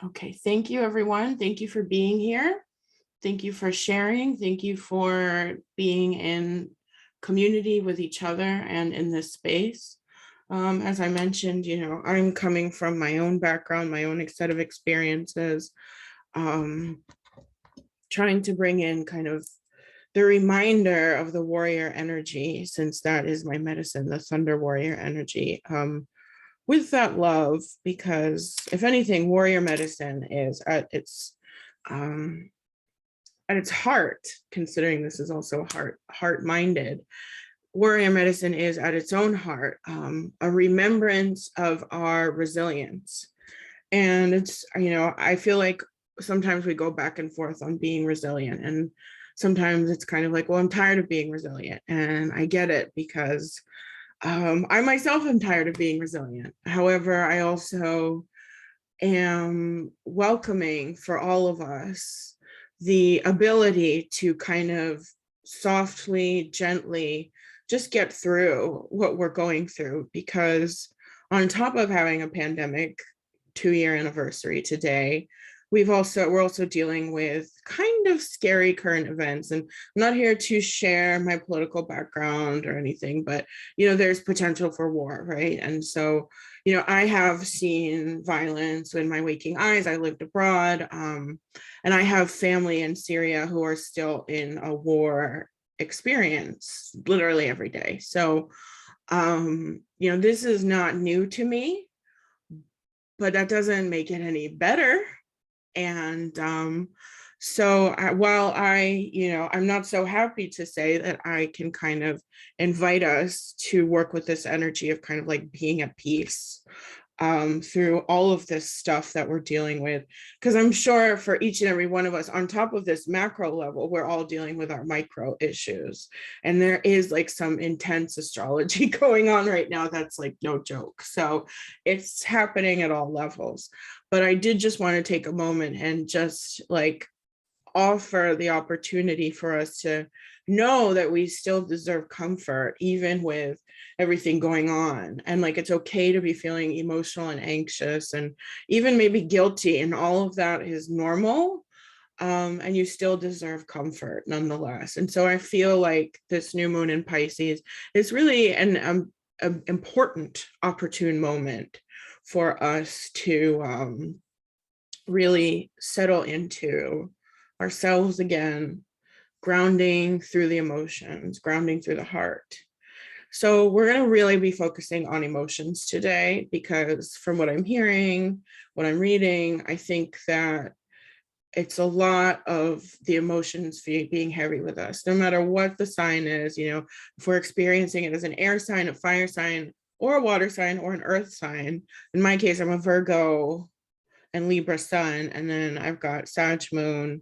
Okay, thank you, everyone. Thank you for being here. Thank you for sharing. Thank you for being in community with each other and in this space. As I mentioned, I'm coming from my own background, my own set of experiences, um, trying to bring in kind of the reminder of the warrior energy, since that is my medicine, the thunder warrior energy. With that love, because if anything, warrior medicine is um, at its heart, considering this is also heart-minded, warrior medicine is at its own heart a remembrance of our resilience. And it's, I feel like sometimes we go back and forth on being resilient, and sometimes it's kind of like, well, I'm tired of being resilient, and I get it, because I myself am tired of being resilient. However, I also am welcoming for all of us the ability to kind of softly, gently just get through what we're going through, because on top of having a pandemic 2-year anniversary today, we're also dealing with kind of scary current events. And I'm not here to share my political background or anything, but there's potential for war, right? And so I have seen violence in my waking eyes. I lived abroad, and I have family in Syria who are still in a war experience literally every day. So this is not new to me, but that doesn't make it any better. And while I'm not so happy to say that I can kind of invite us to work with this energy of kind of like being at peace through all of this stuff that we're dealing with, because I'm sure for each and every one of us, on top of this macro level, we're all dealing with our micro issues. And there is like some intense astrology going on right now that's like no joke. So it's happening at all levels. But I did just want to take a moment and just like offer the opportunity for us to know that we still deserve comfort, even with everything going on. And like, it's okay to be feeling emotional and anxious and even maybe guilty, and all of that is normal. And you still deserve comfort nonetheless. And so I feel like this new moon in Pisces is really an important, opportune moment for us to really settle into ourselves again, grounding through the emotions, grounding through the heart. So we're going to really be focusing on emotions today, because from what I'm hearing, what I'm reading, I think that it's a lot of the emotions being heavy with us, no matter what the sign is. If we're experiencing it as an air sign, a fire sign, or a water sign, or an earth sign. In my case, I'm a Virgo and Libra sun, and then I've got Sag moon,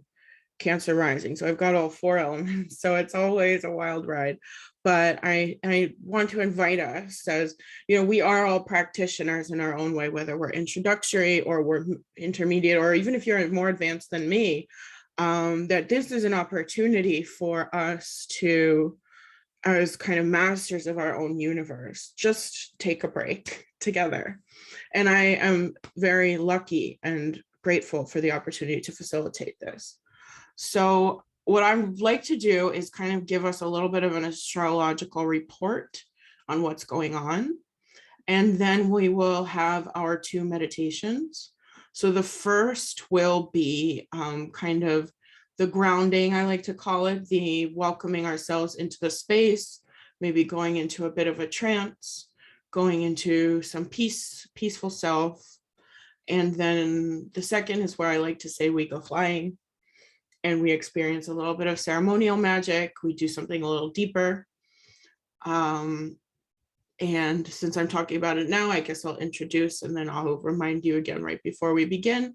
Cancer rising. So I've got all 4 elements. So it's always a wild ride. But I want to invite us, as we are all practitioners in our own way, whether we're introductory or we're intermediate, or even if you're more advanced than me, that this is an opportunity for us to, as kind of masters of our own universe, just take a break together. And I am very lucky and grateful for the opportunity to facilitate this. So what I'd like to do is kind of give us a little bit of an astrological report on what's going on. And then we will have our 2 meditations. So the first will be kind of the grounding, I like to call it, the welcoming ourselves into the space, maybe going into a bit of a trance, going into some peaceful self. And then the second is where I like to say we go flying, and we experience a little bit of ceremonial magic. We do something a little deeper. And since I'm talking about it now, I guess I'll introduce, and then I'll remind you again right before we begin.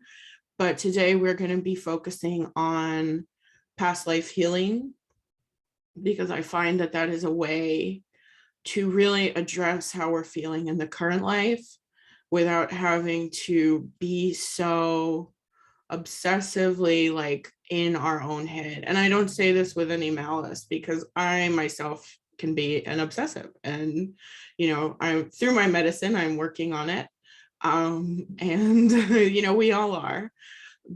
But today we're going to be focusing on past life healing, because I find that that is a way to really address how we're feeling in the current life without having to be so obsessively like in our own head. And I don't say this with any malice, because I myself can be an obsessive, and I'm through my medicine, I'm working on it, And we all are.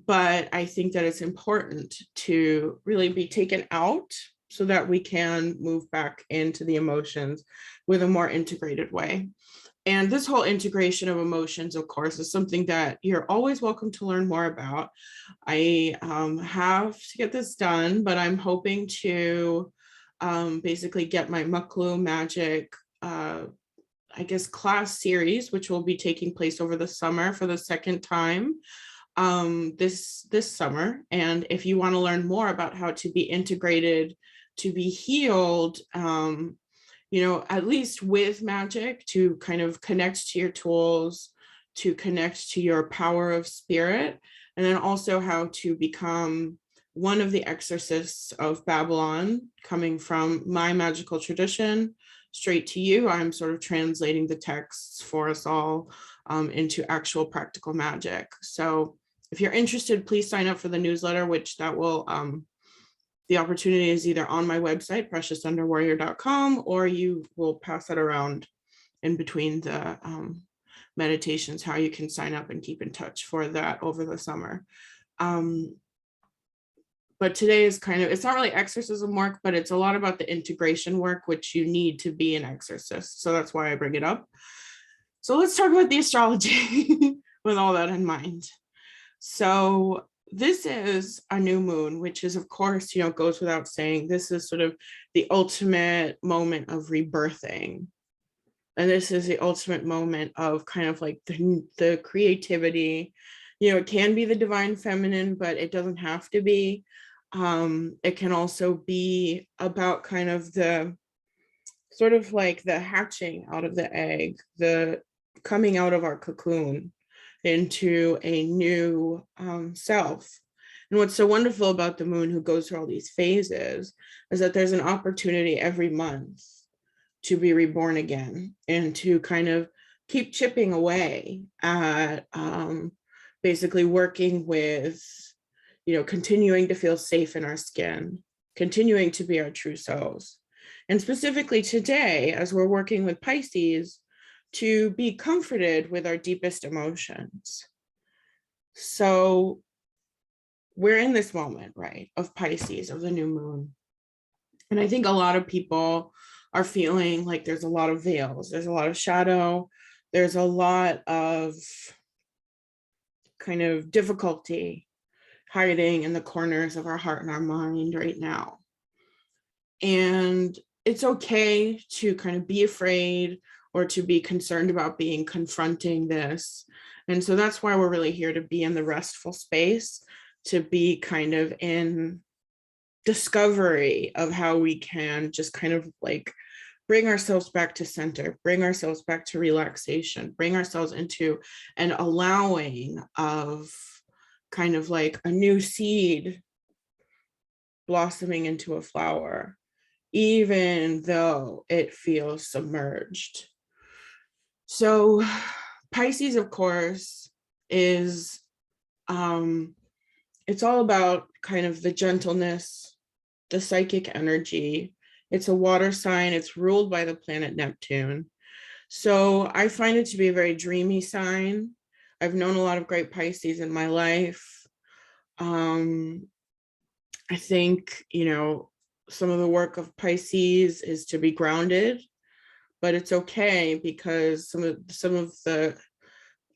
But I think that it's important to really be taken out so that we can move back into the emotions with a more integrated way. And this whole integration of emotions, of course, is something that you're always welcome to learn more about. I have to get this done, but I'm hoping to basically get my Muklu Magic, class series, which will be taking place over the summer for the second time this summer. And if you want to learn more about how to be integrated, to be healed, at least with magic, to kind of connect to your tools, to connect to your power of spirit, and then also how to become one of the exorcists of Babylon, coming from my magical tradition straight to you. I'm sort of translating the texts for us all into actual practical magic. So if you're interested, please sign up for the newsletter, which that will, the opportunity is either on my website, preciousunderwarrior.com, or you will pass it around in between the meditations, how you can sign up and keep in touch for that over the summer. But today is it's not really exorcism work, but it's a lot about the integration work, which you need to be an exorcist. So that's why I bring it up. So let's talk about the astrology with all that in mind. So this is a new moon, which is, of course, goes without saying, this is sort of the ultimate moment of rebirthing. And this is the ultimate moment of kind of like the creativity. It can be the divine feminine, but it doesn't have to be. It can also be about kind of the sort of like the hatching out of the egg, the coming out of our cocoon into a new self. And what's so wonderful about the moon, who goes through all these phases, is that there's an opportunity every month to be reborn again and to kind of keep chipping away at basically working with, continuing to feel safe in our skin, continuing to be our true selves. And specifically today, as we're working with Pisces, to be comforted with our deepest emotions. So we're in this moment, right, of Pisces, of the new moon. And I think a lot of people are feeling like there's a lot of veils, there's a lot of shadow, there's a lot of kind of difficulty hiding in the corners of our heart and our mind right now. And it's okay to kind of be afraid or to be concerned about being confronting this. And so that's why we're really here, to be in the restful space, to be kind of in discovery of how we can just kind of like bring ourselves back to center, bring ourselves back to relaxation, bring ourselves into an allowing of kind of like a new seed blossoming into a flower, even though it feels submerged. So Pisces, of course, is it's all about kind of the gentleness, the psychic energy. It's a water sign. It's ruled by the planet Neptune. So I find it to be a very dreamy sign. I've known a lot of great Pisces in my life. I think, some of the work of Pisces is to be grounded, but it's okay because some of the,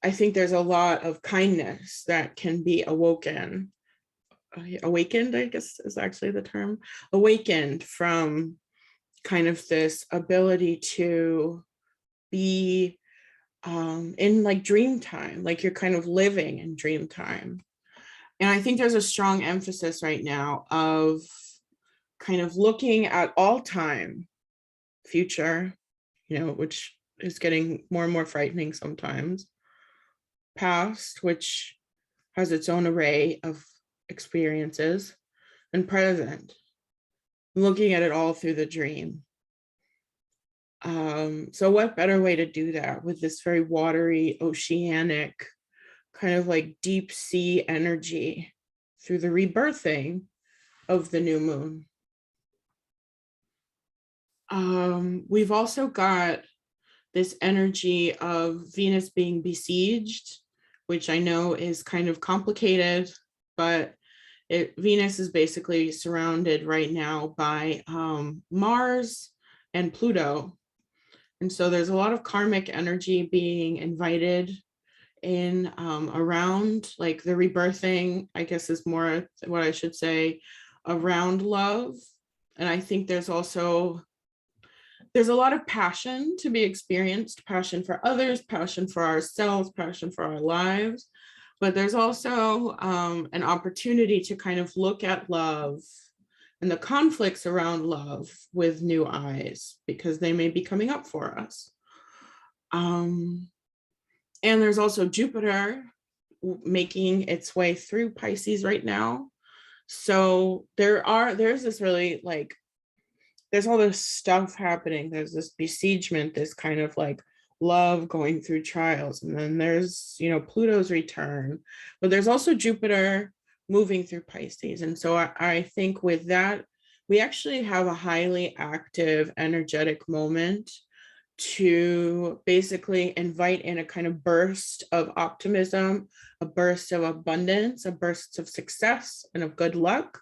I think there's a lot of kindness that can be awakened, I guess is actually the term, awakened from kind of this ability to be in like dream time, like you're kind of living in dream time. And I think there's a strong emphasis right now of kind of looking at all time future, which is getting more and more frightening sometimes, past, which has its own array of experiences, and present, looking at it all through the dream. So what better way to do that with this very watery, oceanic, kind of like deep sea energy through the rebirthing of the new moon. We've also got this energy of Venus being besieged, which I know is kind of complicated, but Venus is basically surrounded right now by Mars and Pluto. And so there's a lot of karmic energy being invited in around, like the rebirthing, I guess is more what I should say, around love. And I think there's a lot of passion to be experienced, passion for others, passion for ourselves, passion for our lives. But there's also an opportunity to kind of look at love and the conflicts around love with new eyes, because they may be coming up for us. And there's also Jupiter making its way through Pisces right now. So there's this really like, there's all this stuff happening. There's this besiegement, this kind of like love going through trials. And then there's, Pluto's return, but there's also Jupiter moving through Pisces. And so I think with that, we actually have a highly active, energetic moment to basically invite in a kind of burst of optimism, a burst of abundance, a burst of success and of good luck,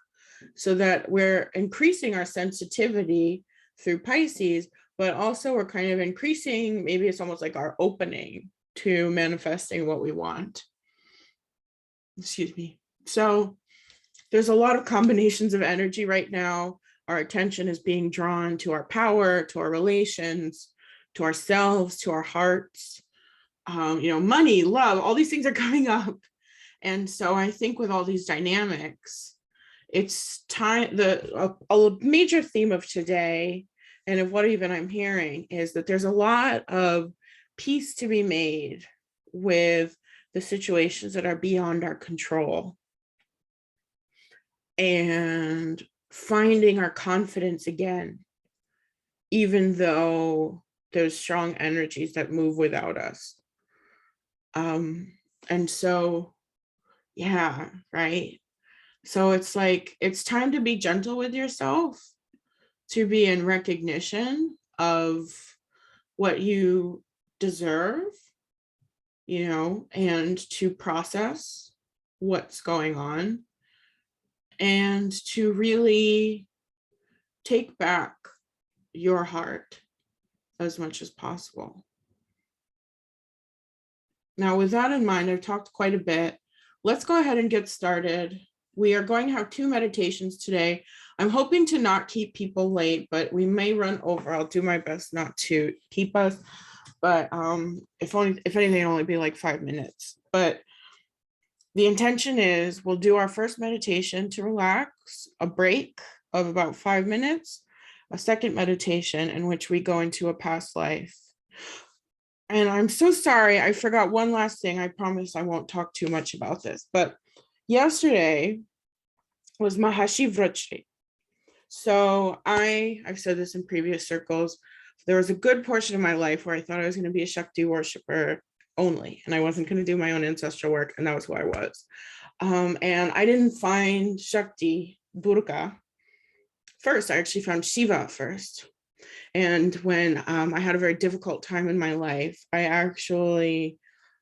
so that we're increasing our sensitivity through Pisces, but also we're kind of increasing, maybe it's almost like our opening to manifesting what we want. Excuse me. So there's a lot of combinations of energy right now. Our attention is being drawn to our power, to our relations, to ourselves, to our hearts, money, love, all these things are coming up. And so I think with all these dynamics, it's time, a major theme of today, and of what even I'm hearing, is that there's a lot of peace to be made with the situations that are beyond our control, and finding our confidence again, even though there's strong energies that move without us. And so, yeah, right. So it's like, it's time to be gentle with yourself, to be in recognition of what you deserve, and to process what's going on, and to really take back your heart as much as possible. Now, with that in mind, I've talked quite a bit. Let's go ahead and get started. We are going to have 2 meditations today. I'm hoping to not keep people late, but we may run over. I'll do my best not to keep us, but if anything, it'll only be like 5 minutes. But the intention is we'll do our first meditation to relax, a break of about 5 minutes, a second meditation in which we go into a past life. And I'm so sorry, I forgot one last thing. I promise I won't talk too much about this, but yesterday was Mahashivratri. So I've said this in previous circles, there was a good portion of my life where I thought I was going to be a Shakti worshiper only, and I wasn't going to do my own ancestral work, and that was who I was. And I didn't find Shakti, Durga, first. I actually found Shiva first. And when I had a very difficult time in my life, I actually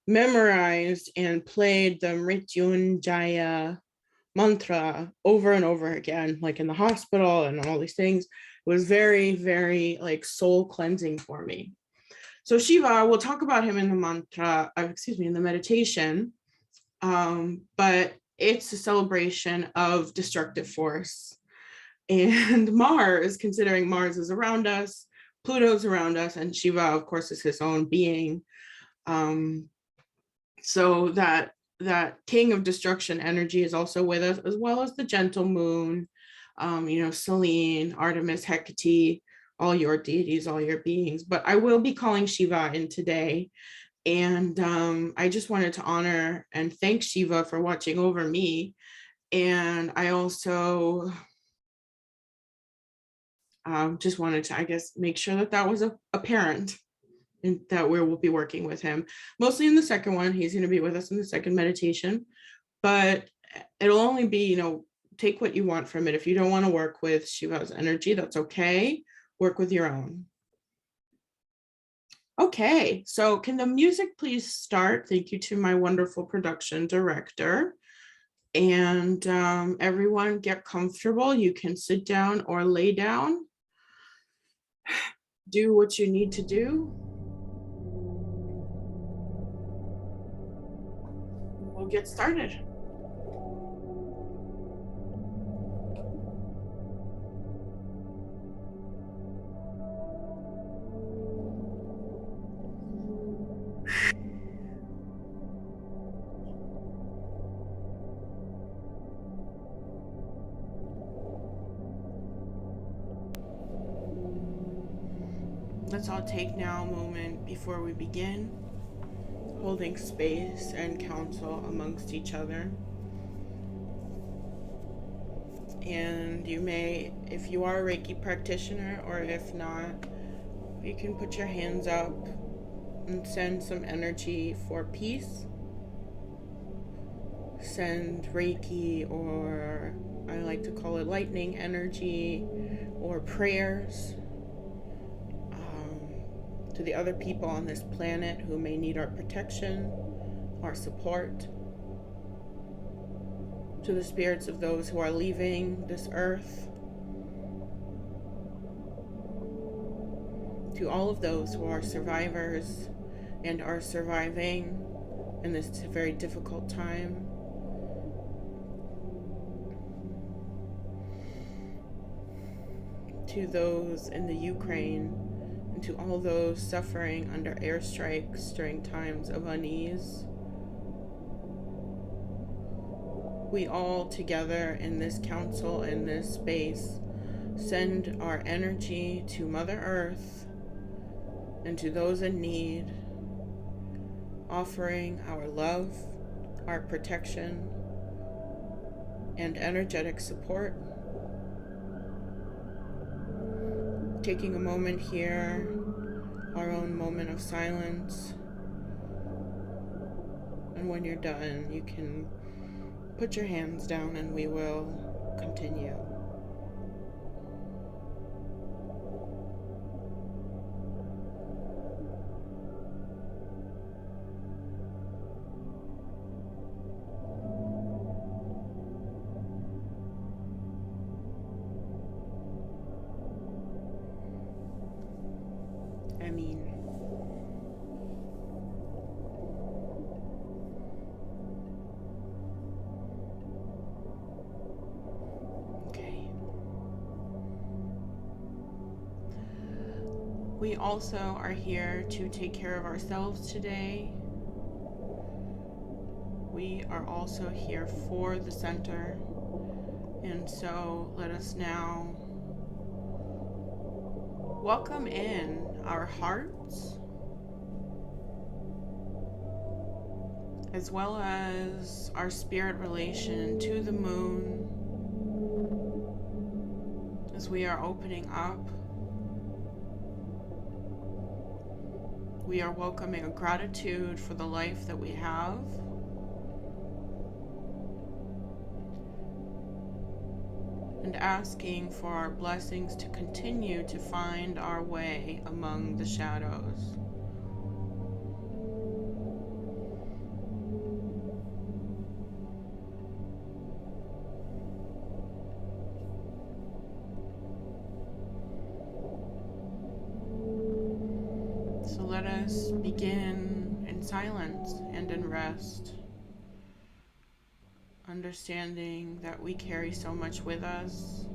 memorized and played the Mrityunjaya mantra over and over again, like in the hospital and all these things. It was very, very like soul cleansing for me. So Shiva, we'll talk about him in the mantra, in the meditation, but it's a celebration of destructive force. And Mars, considering Mars is around us, Pluto's around us, and Shiva, of course, is his own being. So that king of destruction energy is also with us, as well as the gentle moon, Selene, Artemis, Hecate, all your deities, all your beings. But I will be calling Shiva in today. And I just wanted to honor and thank Shiva for watching over me. And I also just wanted to, I guess, make sure that was apparent, and that we will be working with him. Mostly in the second one, he's going to be with us in the second meditation, but it'll only be, take what you want from it. If you don't want to work with Shiva's energy, that's okay. Work with your own. Okay, so can the music please start? Thank you to my wonderful production director. And everyone get comfortable. You can sit down or lay down. Do what you need to do. We'll get started. Let's all take now a moment before we begin, holding space and counsel amongst each other. And you may, if you are a Reiki practitioner, or if not, you can put your hands up and send some energy for peace. Send Reiki, or I like to call it lightning energy, or prayers to the other people on this planet who may need our protection, our support, to the spirits of those who are leaving this earth, to all of those who are survivors and are surviving in this very difficult time. To those in the Ukraine, and to all those suffering under airstrikes during times of unease. We all together in this council, in this space, send our energy to Mother Earth and to those in need, offering our love, our protection, and energetic support. Taking a moment here, our own moment of silence. And when you're done, you can put your hands down and we will continue. I mean, okay. We also are here to take care of ourselves today. We are also here for the center. And so let us now welcome in our hearts, as well as our spirit relation to the moon, as we are opening up. We are welcoming a gratitude for the life that we have, and asking for our blessings to continue to find our way among the shadows. So let us begin in silence and in rest, understanding that we carry so much with us.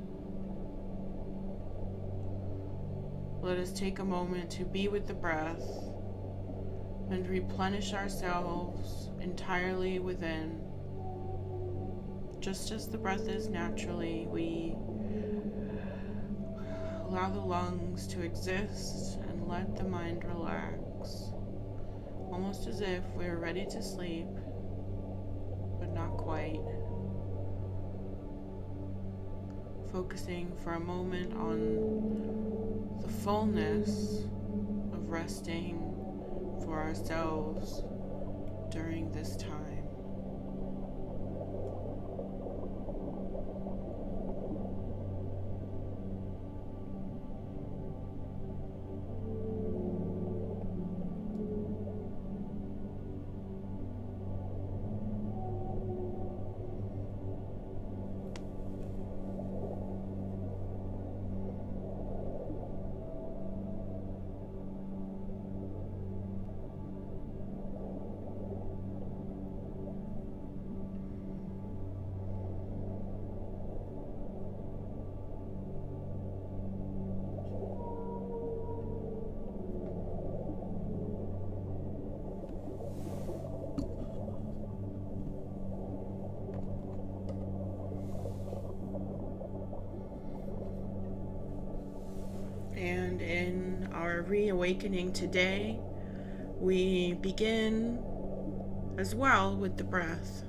Let us take a moment to be with the breath and replenish ourselves entirely within. Just as the breath is naturally, we allow the lungs to exist and let the mind relax, almost as if we're ready to sleep, but not quite. Focusing for a moment on the fullness of resting for ourselves during this time. our reawakening today, we begin as well with the breath,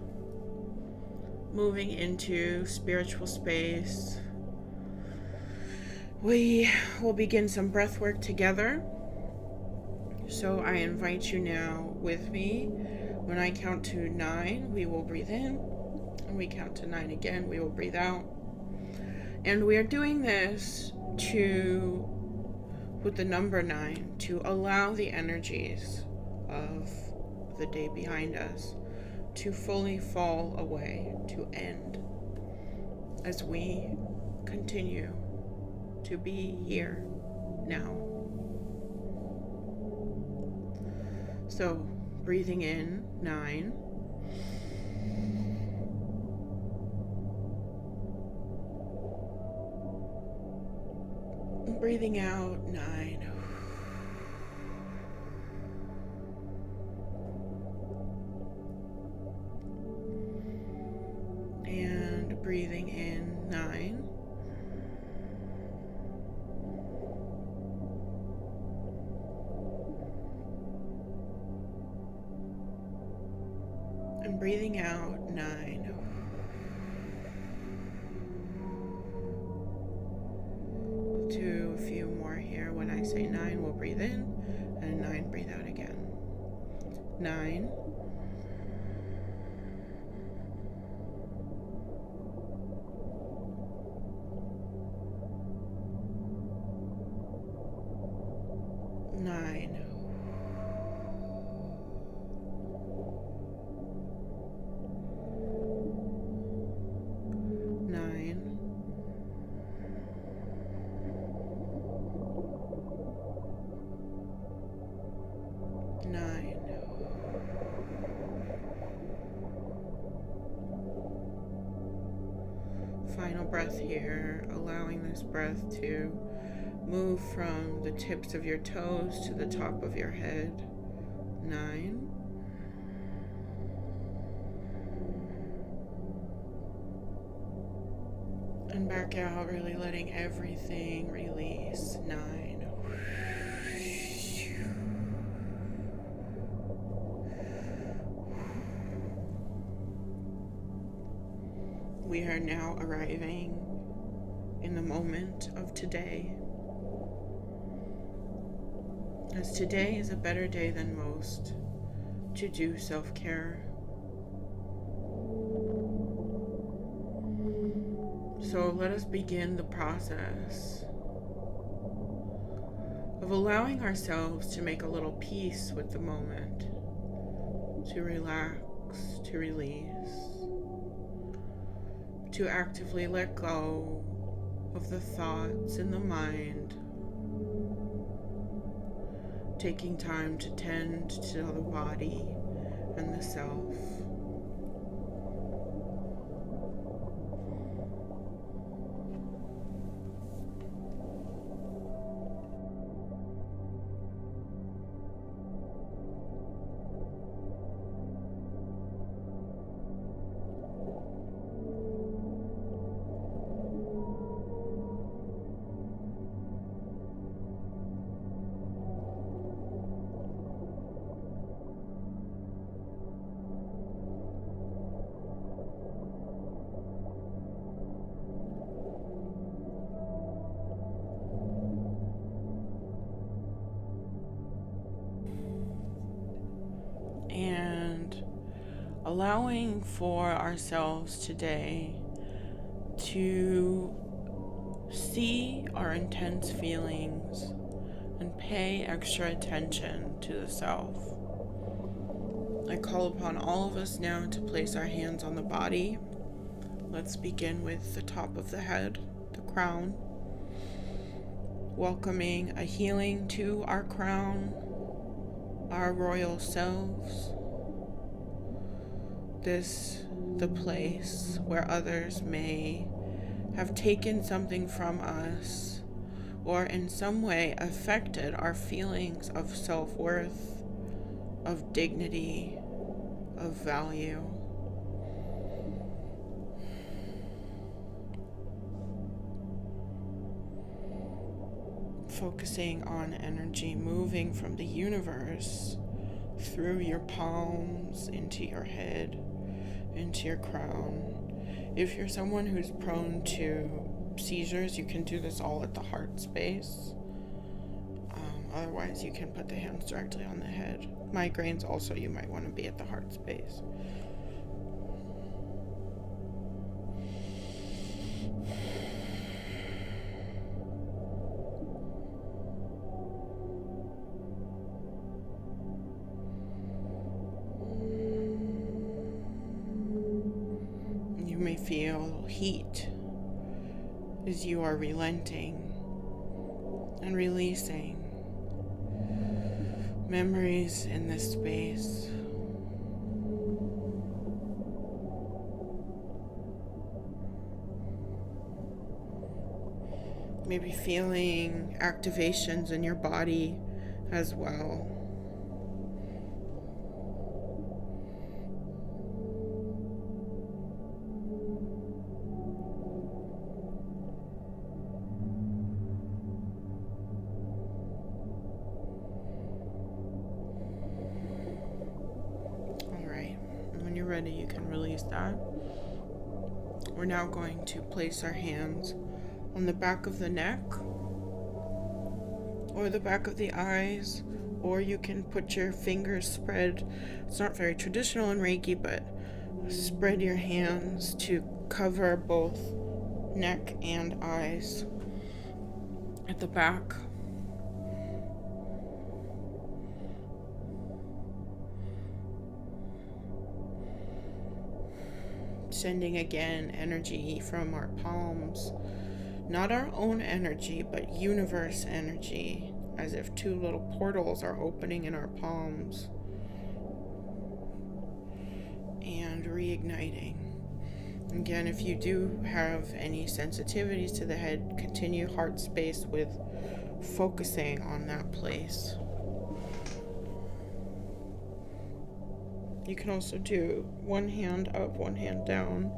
moving into spiritual space. We will begin some breath work together. So I invite you now with me. When I count to 9, we will breathe in. And we count to 9 again, we will breathe out. And we are doing this with the number 9, to allow the energies of the day behind us to fully fall away, to end, as we continue to be here now. So, breathing in, 9. Breathing out, 9. And breathing in, 9. And breathing out, 9. We'll do a few more here. When I say 9, we'll breathe in, and 9, breathe out again. 9. 9. 9. 9. Final breath here, allowing this breath to move from the tips of your toes to the top of your head. 9. 'And back out, really letting everything release. 9. We are now arriving in the moment of today, as today is a better day than most to do self-care. So let us begin the process of allowing ourselves to make a little peace with the moment, to relax, to release, to actively let go of the thoughts in the mind, taking time to tend to the body and the self. And allowing for ourselves today to see our intense feelings and pay extra attention to the self. I call upon all of us now to place our hands on the body. Let's begin with the top of the head, the crown, welcoming a healing to our crown, our royal selves. The place where others may have taken something from us or in some way affected our feelings of self-worth, of dignity, of value. focusing on energy moving from the universe through your palms, into your head, into your crown. If you're someone who's prone to seizures, you can do this all at the heart space. Otherwise, you can put the hands directly on the head. Migraines also, you might want to be at the heart space. You may feel heat as you are relenting and releasing memories in this space. Maybe feeling activations in your body as well. Ready, you can release that. We're now going to place our hands on the back of the neck or the back of the eyes, or you can put your fingers spread. It's not very traditional in Reiki, but spread your hands to cover both neck and eyes at the back. Sending again energy from our palms, not our own energy, but universe energy, as if two little portals are opening in our palms and reigniting. Again, if you do have any sensitivities to the head, continue heart space with focusing on that place. You can also do one hand up, one hand down.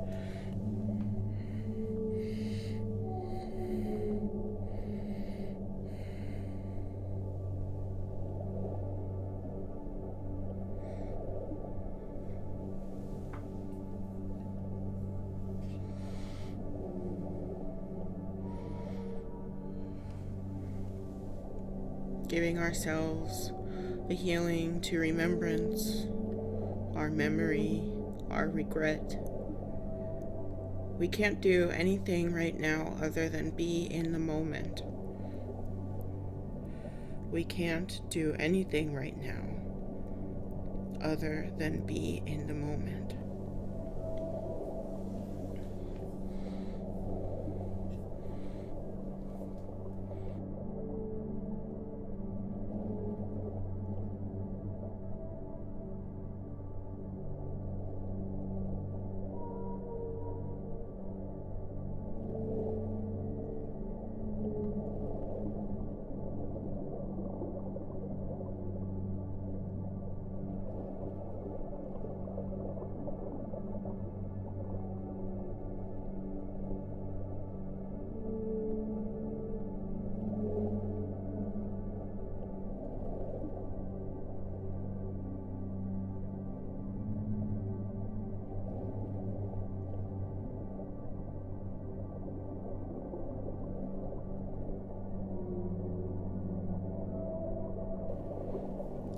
Giving ourselves the healing to remembrance, our memory, our regret. We can't do anything right now other than be in the moment. We can't do anything right now other than be in the moment.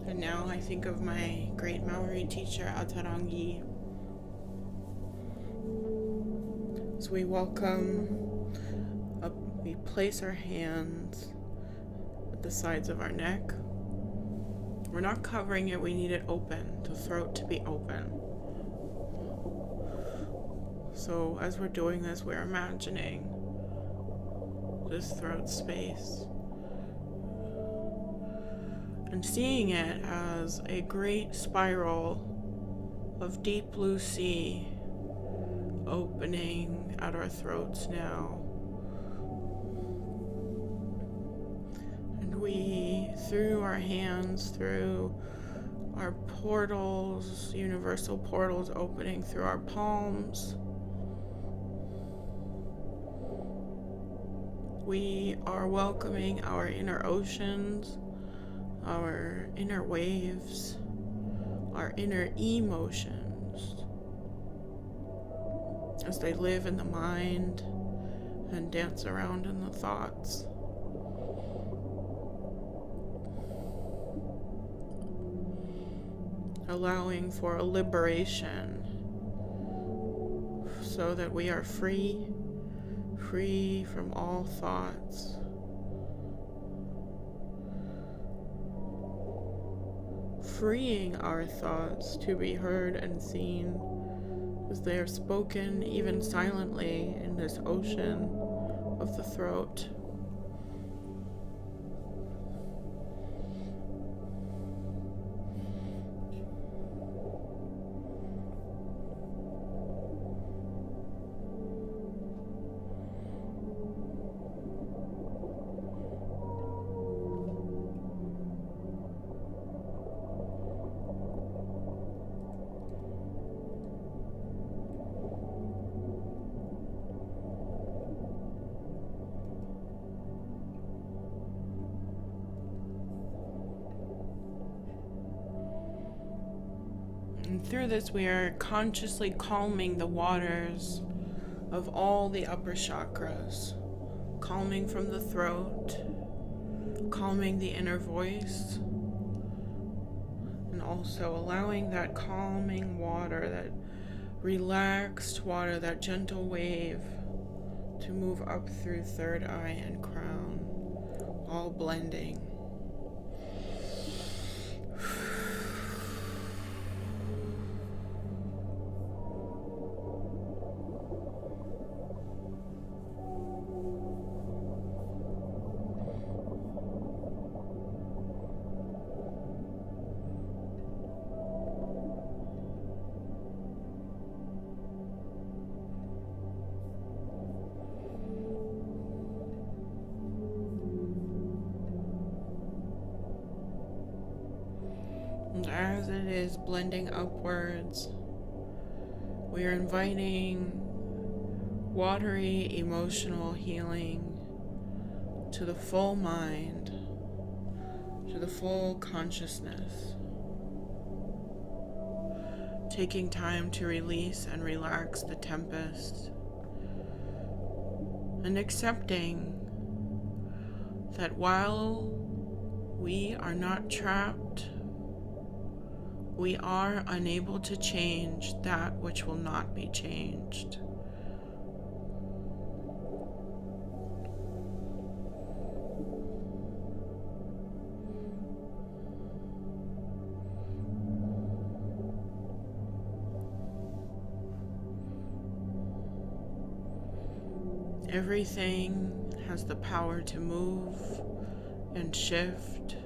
And now I think of my great Maori teacher, Atarangi. As we welcome up, we place our hands at the sides of our neck. We're not covering it, we need it open, the throat to be open. So as we're doing this, we're imagining this throat space and seeing it as a great spiral of deep blue sea opening at our throats now. And we, through our hands, through our portals, universal portals opening through our palms, We are welcoming our inner oceans, our inner waves, our inner emotions as they live in the mind and dance around in the thoughts. Allowing for a liberation so that we are free from all thoughts. Freeing our thoughts to be heard and seen as they are spoken even silently in this ocean of the throat. And through this, we are consciously calming the waters of all the upper chakras, calming from the throat, calming the inner voice, and also allowing that calming water, that relaxed water, that gentle wave to move up through third eye and crown, all blending. And as it is blending upwards, we are inviting watery emotional healing to the full mind, to the full consciousness. Taking time to release and relax the tempest, and accepting that while we are not trapped, we are unable to change that which will not be changed. Everything has the power to move and shift.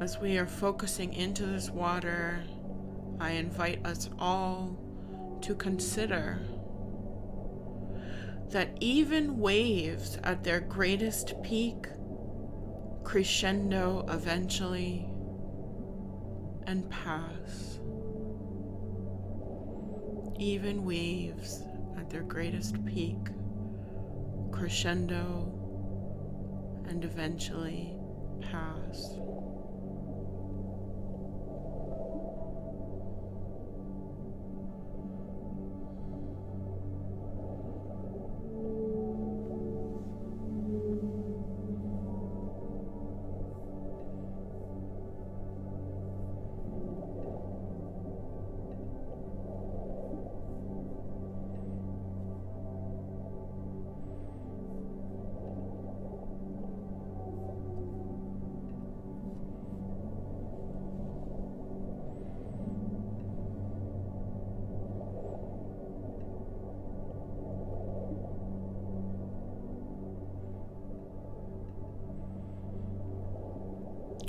As we are focusing into this water, I invite us all to consider that even waves at their greatest peak crescendo eventually and pass. Even waves at their greatest peak crescendo and eventually pass.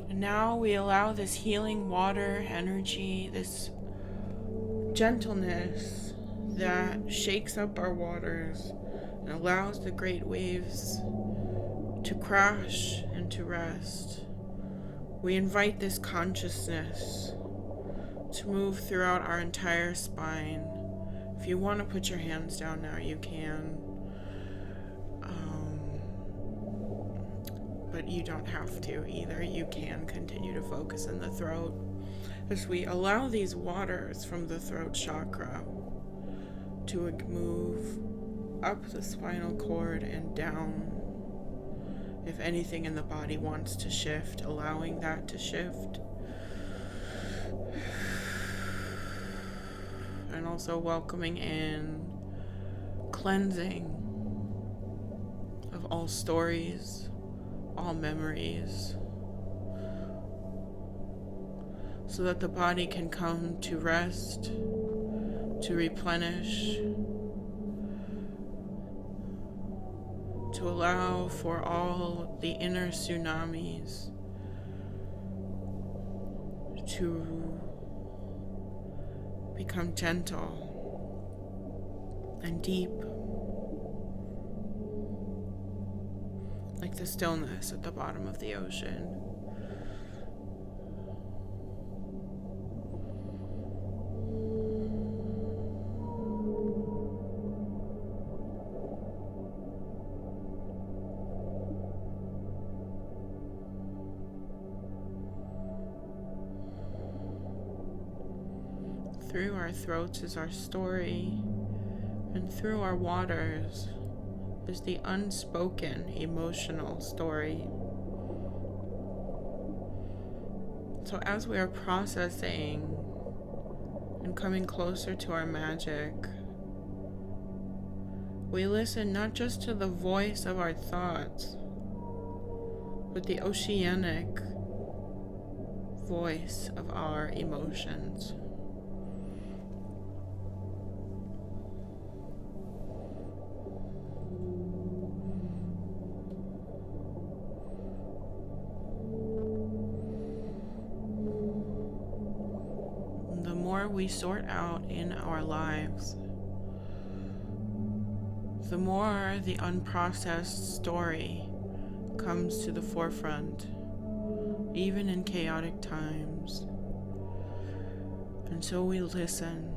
And now we allow this healing water energy, this gentleness that shakes up our waters and allows the great waves to crash and to rest. We invite this consciousness to move throughout our entire spine, If you want to put your hands down now, you can. But you don't have to either. You can continue to focus in the throat as we allow these waters from the throat chakra to move up the spinal cord and down. If anything in the body wants to shift, allowing that to shift. And also welcoming in cleansing of all stories, all memories, so that the body can come to rest, to replenish, to allow for all the inner tsunamis to become gentle and deep, like the stillness at the bottom of the ocean. Through our throats is our story, and through our waters is the unspoken emotional story. So as we are processing and coming closer to our magic, we listen not just to the voice of our thoughts, but the oceanic voice of our emotions. The more we sort out in our lives, the more the unprocessed story comes to the forefront, even in chaotic times. And so we listen,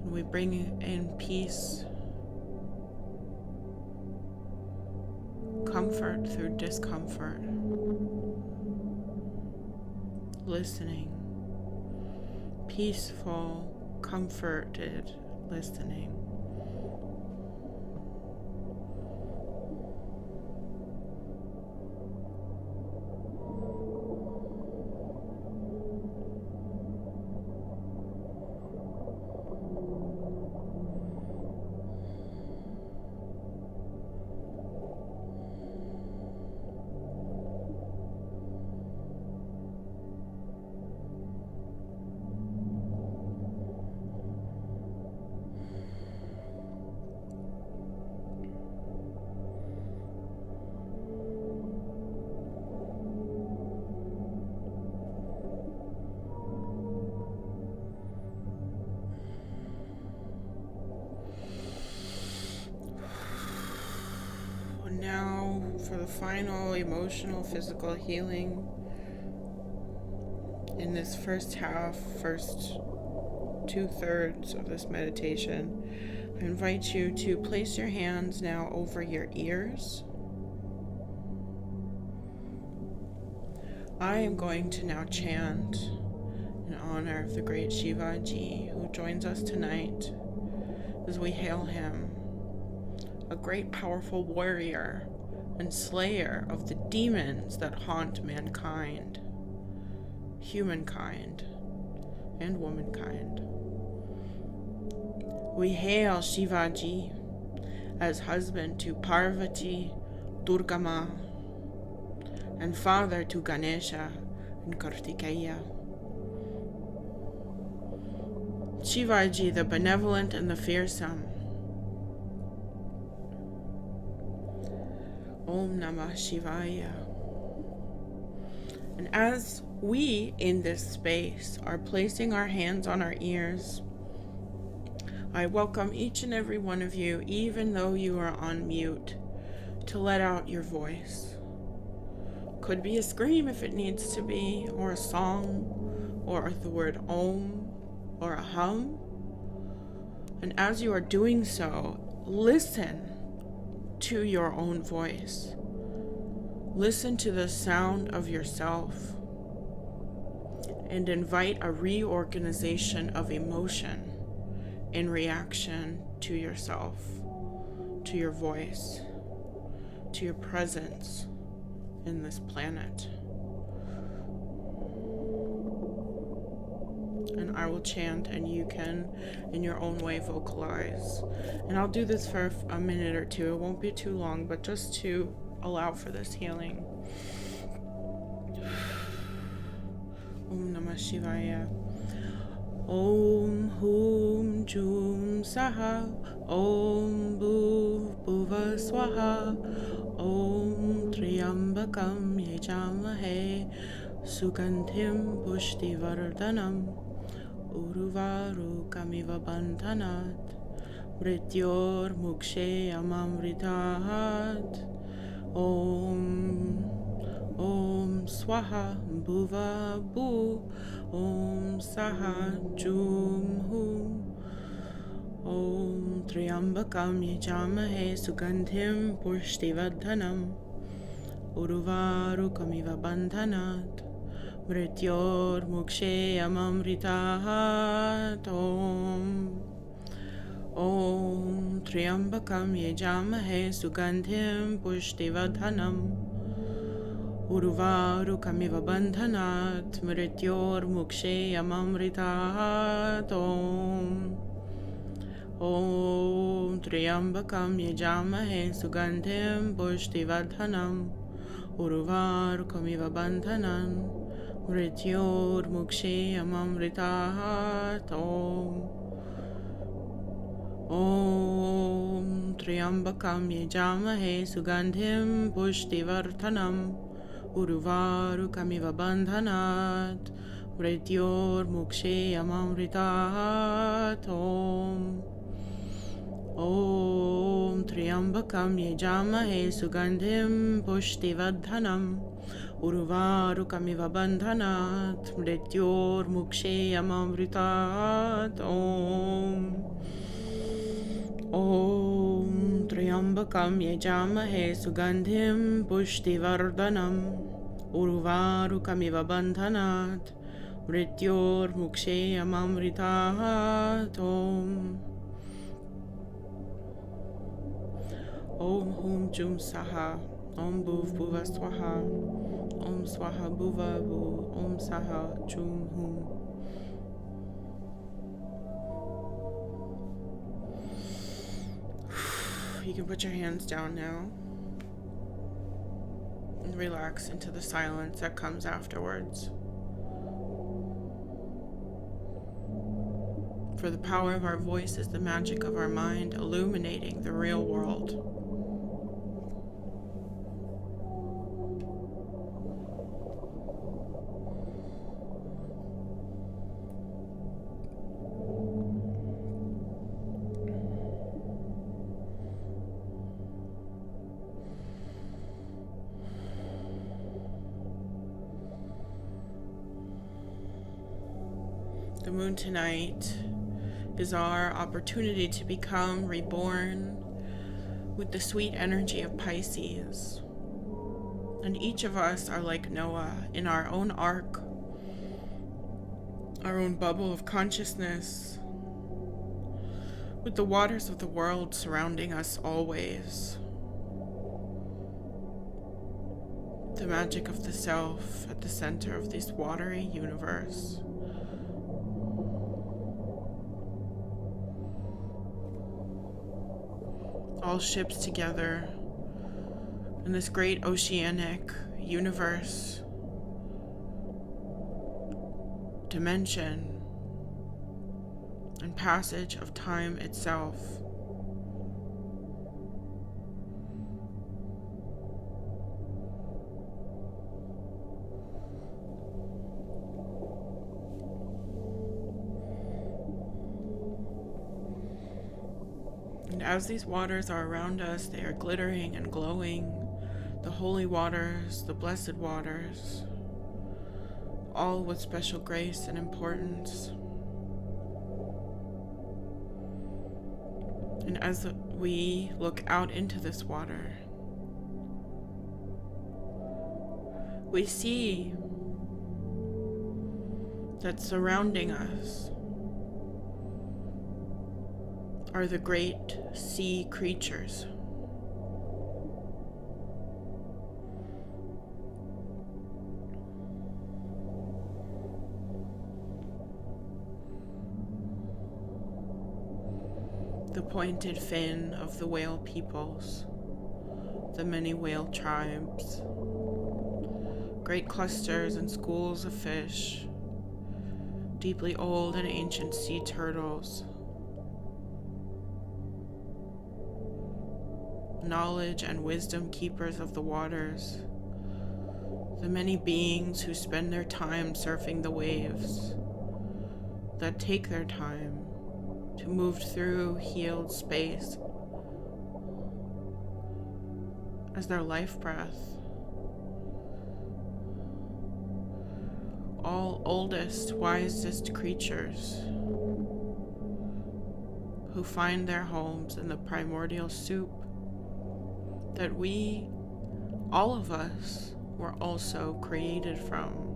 and we bring in peace, comfort through discomfort, listening, peaceful, comforted listening. Now for the final emotional, physical healing in this first 2/3 of this meditation. I invite you to place your hands now over your ears. I am going to now chant in honor of the great Shivaji, who joins us tonight as we hail him, a great powerful warrior and slayer of the demons that haunt mankind, humankind, and womankind. We hail Shivaji as husband to Parvati, Durga Ma, and father to Ganesha and Kartikeya. Shivaji, the benevolent and the fearsome. Om Namah Shivaya. And as we in this space are placing our hands on our ears, I welcome each and every one of you, even though you are on mute, to let out your voice. Could be a scream if it needs to be, or a song, or the word Om, or a hum, And as you are doing so, listen to your own voice. Listen to the sound of yourself and invite a reorganization of emotion in reaction to yourself, to your voice, to your presence in this planet. And I will chant and you can in your own way vocalize. And I'll do this for a minute or two. It won't be too long, but just to allow for this healing. Om Namah Shivaya. Om Hum Jum Saha. Om Bhuv Bhuva Swaha. Om Triambakam Yajamahe Sugandhim Pushti Vardhanam Uruvaru Kamiva Bandhanat Mrityor Mukshe Amamritahat. Om Swaha Bhuva Bhu. Om Saha Jum Hum. Om Triambakam Yajamahe Sugandhim Pushti Vardhanam Uruvaru Kamiva Bandhanat Mrityor Mukshe Amamritahat. Om Triambakam Yajamahe Sugandhim Pushti Vardhanam Uruvaru Kamiva Bandhanat Mrityor Mukshe Amamritahat. Om Triambakam Yajamahe Sugandhim Pushti Vardhanam Uruvaru Kamiva Bandhanan Mrityor Mukshe Amamritahat. Om Triambakam Yajamahe Sugandhim Pushti Vardhanam Uruvaru Kamiva Bandhanat Mrityor Mukshe Amamritahat. Om Triambakam Yajamahe Sugandhim Pushti Vardhanam Uruvaru Kamiva Bandhanat Mrityor Mukshe Amamritahat. Om Triambakam Yajamahe Sugandhim Pushti Vardhanam Uruvaru Kamiva Bandhanat Mrityor Mukshe Amamritahat. Om Hum Jum Saha. Om Bhuv Bhuva Swaha. Om Swaha Bhuva Bhu. Om Saha Jum Hum. You can put your hands down now and relax into the silence that comes afterwards. For the power of our voice is the magic of our mind, illuminating the real world. The moon tonight is our opportunity to become reborn with the sweet energy of Pisces. And each of us are like Noah in our own ark, our own bubble of consciousness, with the waters of the world surrounding us always. The magic of the self at the center of this watery universe. All ships together in this great oceanic universe, dimension, and passage of time itself. And as these waters are around us, they are glittering and glowing, the holy waters, the blessed waters, all with special grace and importance. And as we look out into this water, we see that surrounding us are the great sea creatures. The pointed fin of the whale peoples, the many whale tribes, great clusters and schools of fish, deeply old and ancient sea turtles, knowledge and wisdom keepers of the waters, the many beings who spend their time surfing the waves, that take their time to move through healed space as their life breath. All oldest, wisest creatures who find their homes in the primordial soup that we, all of us, were also created from.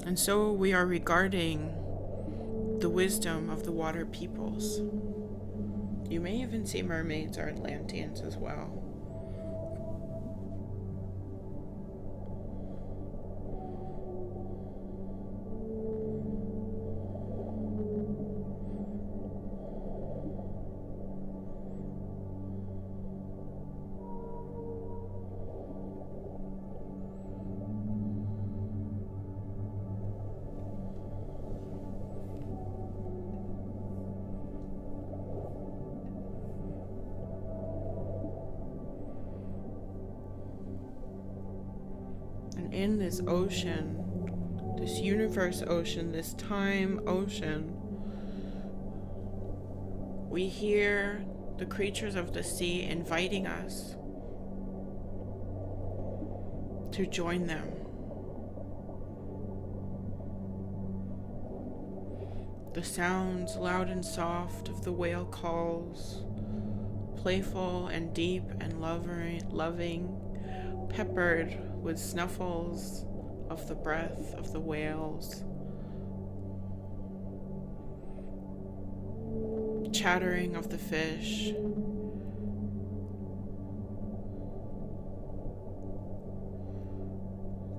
And so we are regarding the wisdom of the water peoples. You may even see mermaids or Atlanteans as well. And in this ocean, this universe ocean, this time ocean, we hear the creatures of the sea inviting us to join them. The sounds loud and soft of the whale calls, playful and deep and loving, peppered with snuffles of the breath of the whales, chattering of the fish,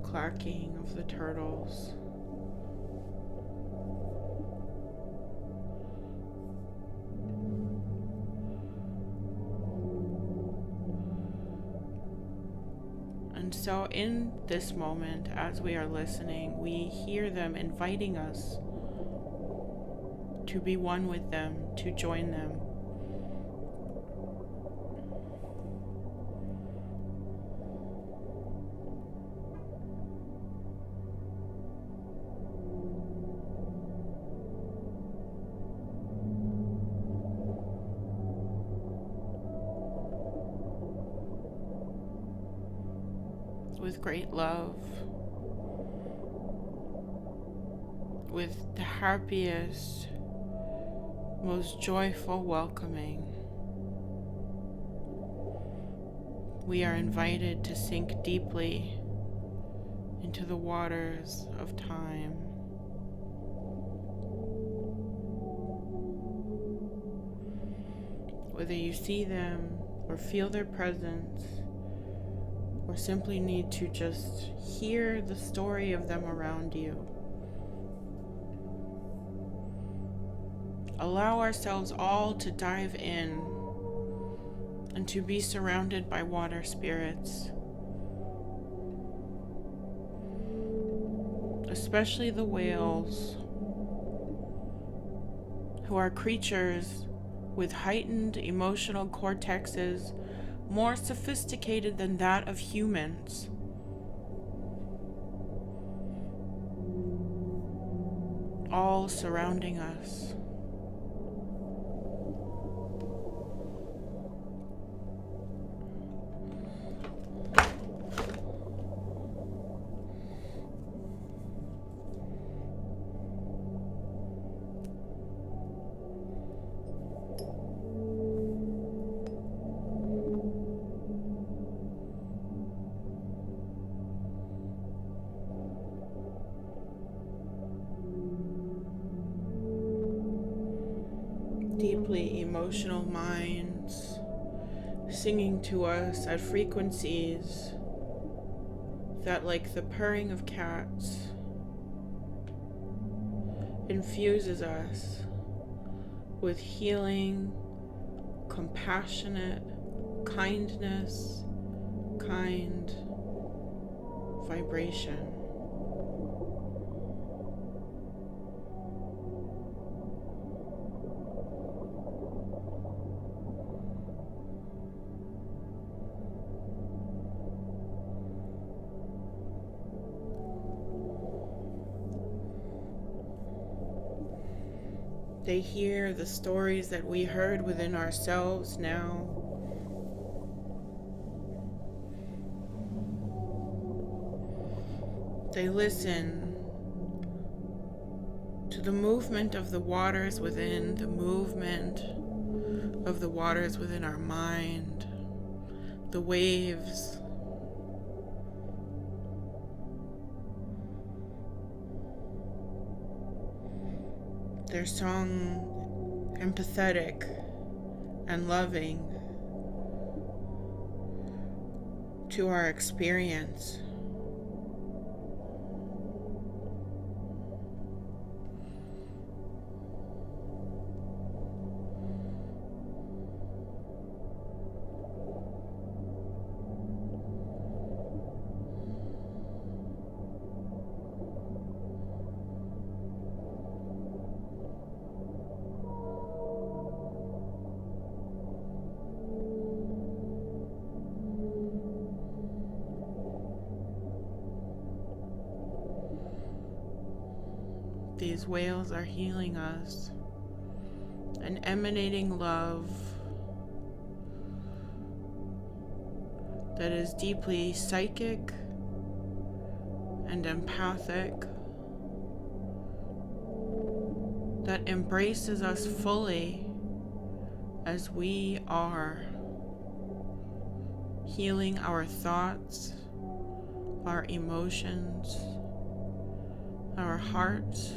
clacking of the turtles. And so in this moment, as we are listening, we hear them inviting us to be one with them, to join them. With great love, with the happiest, most joyful welcoming, we are invited to sink deeply into the waters of time. Whether you see them or feel their presence, or simply need to just hear the story of them around you, allow ourselves all to dive in and to be surrounded by water spirits, especially the whales, who are creatures with heightened emotional cortexes more sophisticated than that of humans. All surrounding us. deeply emotional minds singing to us at frequencies that, like the purring of cats, infuses us with healing, compassionate, kindness, kind vibration. They hear the stories that we heard within ourselves now. They listen to the movement of the waters within, the movement of the waters within our mind, the waves. They're sung empathetic and loving to our experience. These whales are healing us and emanating love that is deeply psychic and empathic, that embraces us fully as we are, healing our thoughts, our emotions, our hearts,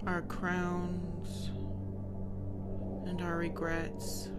our crowns, and our regrets.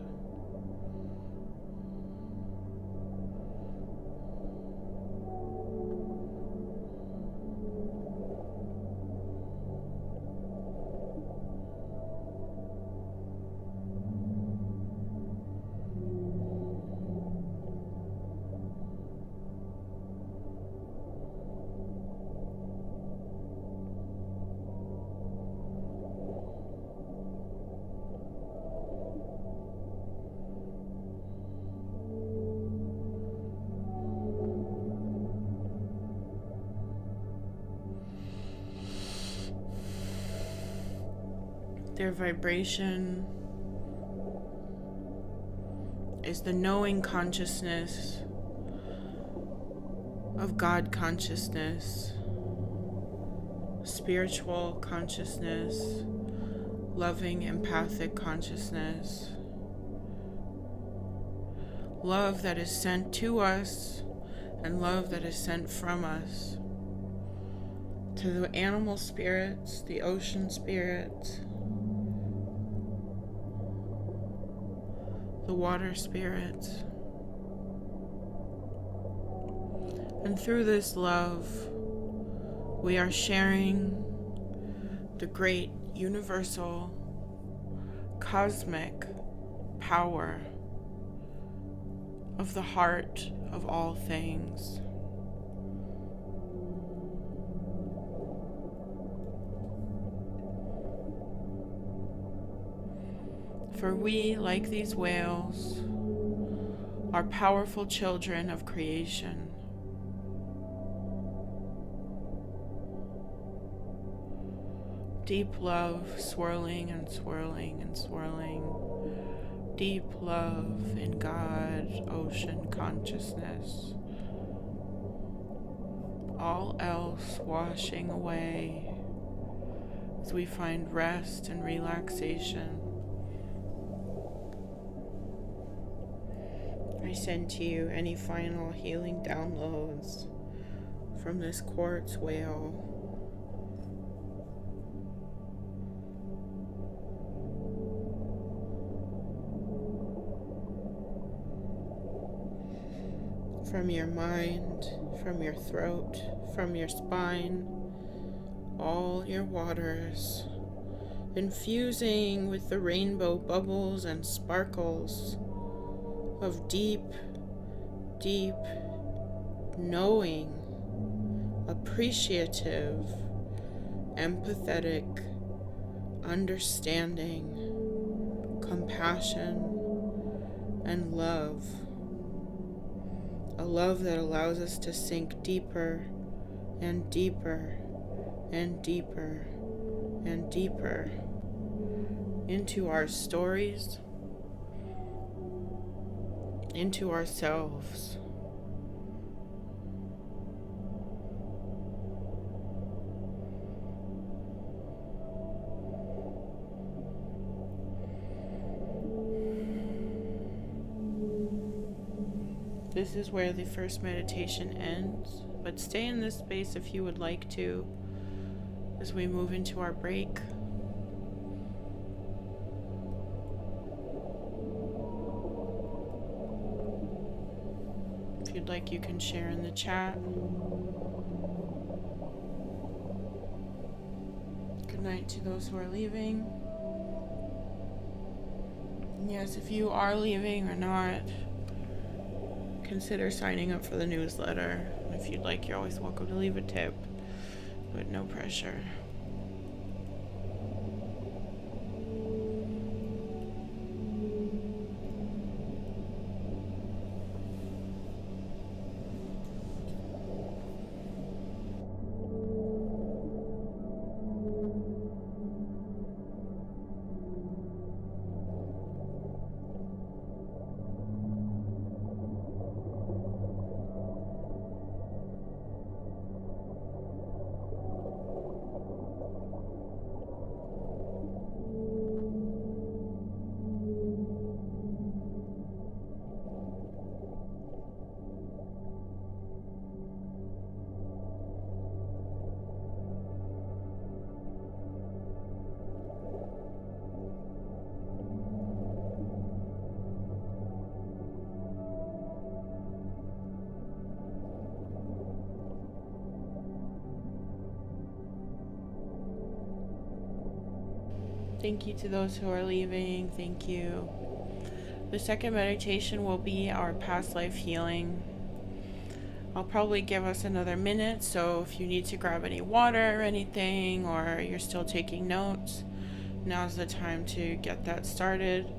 Their vibration is the knowing consciousness of God consciousness, spiritual consciousness, loving empathic consciousness, love that is sent to us and love that is sent from us to the animal spirits, the ocean spirits, the water spirits. And through this love, we are sharing the great universal cosmic power of the heart of all things. For we, like these whales, are powerful children of creation. Deep love swirling and swirling and swirling. Deep love in God, ocean consciousness. All else washing away as we find rest and relaxation. I send to you any final healing downloads from this quartz whale. From your mind, from your throat, from your spine, all your waters, infusing with the rainbow bubbles and sparkles of deep, deep knowing, appreciative, empathetic, understanding, compassion, and love. A love that allows us to sink deeper and deeper and deeper and deeper into our stories, into ourselves. This is where the first meditation ends, but stay in this space if you would like to as we move into our break. If you'd like, you can share in the chat. Good night to those who are leaving. Yes, if you are leaving or not, consider signing up for the newsletter. If you'd like, you're always welcome to leave a tip, but no pressure. Thank you to those who are leaving. Thank you. The second meditation will be our past life healing. I'll probably give us another minute, so if you need to grab any water or anything, or you're still taking notes, now's the time to get that started.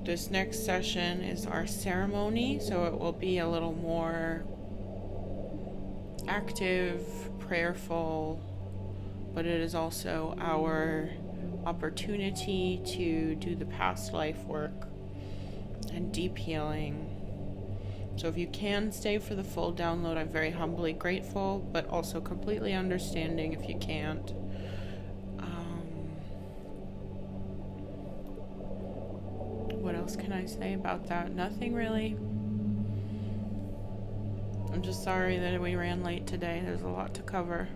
This next session is our ceremony, so it will be a little more active, prayerful, but it is also our opportunity to do the past life work and deep healing. So if you can stay for the full download, I'm very humbly grateful, but also completely understanding if you can't. What else can I say about that? Nothing really. I'm just sorry that we ran late today. There's a lot to cover.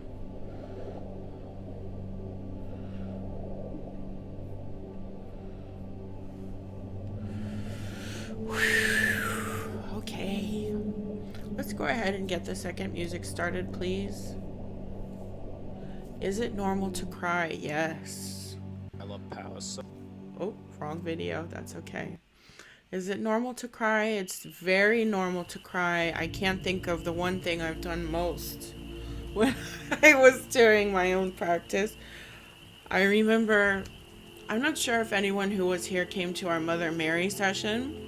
Okay, let's go ahead and get the second music started, please. Is it normal to cry? Yes. I love Palace. Oh, wrong video. That's okay. Is it normal to cry? It's very normal to cry. I can't think of the one thing I've done most when I was doing my own practice. I remember, I'm not sure if anyone who was here came to our Mother Mary session,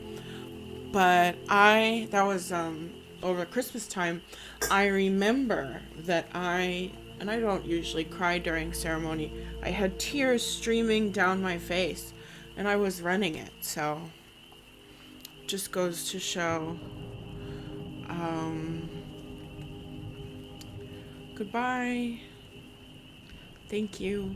but that was over Christmas time. I remember that and I don't usually cry during ceremony, I had tears streaming down my face, and I was running it, so just goes to show. Goodbye. Thank you.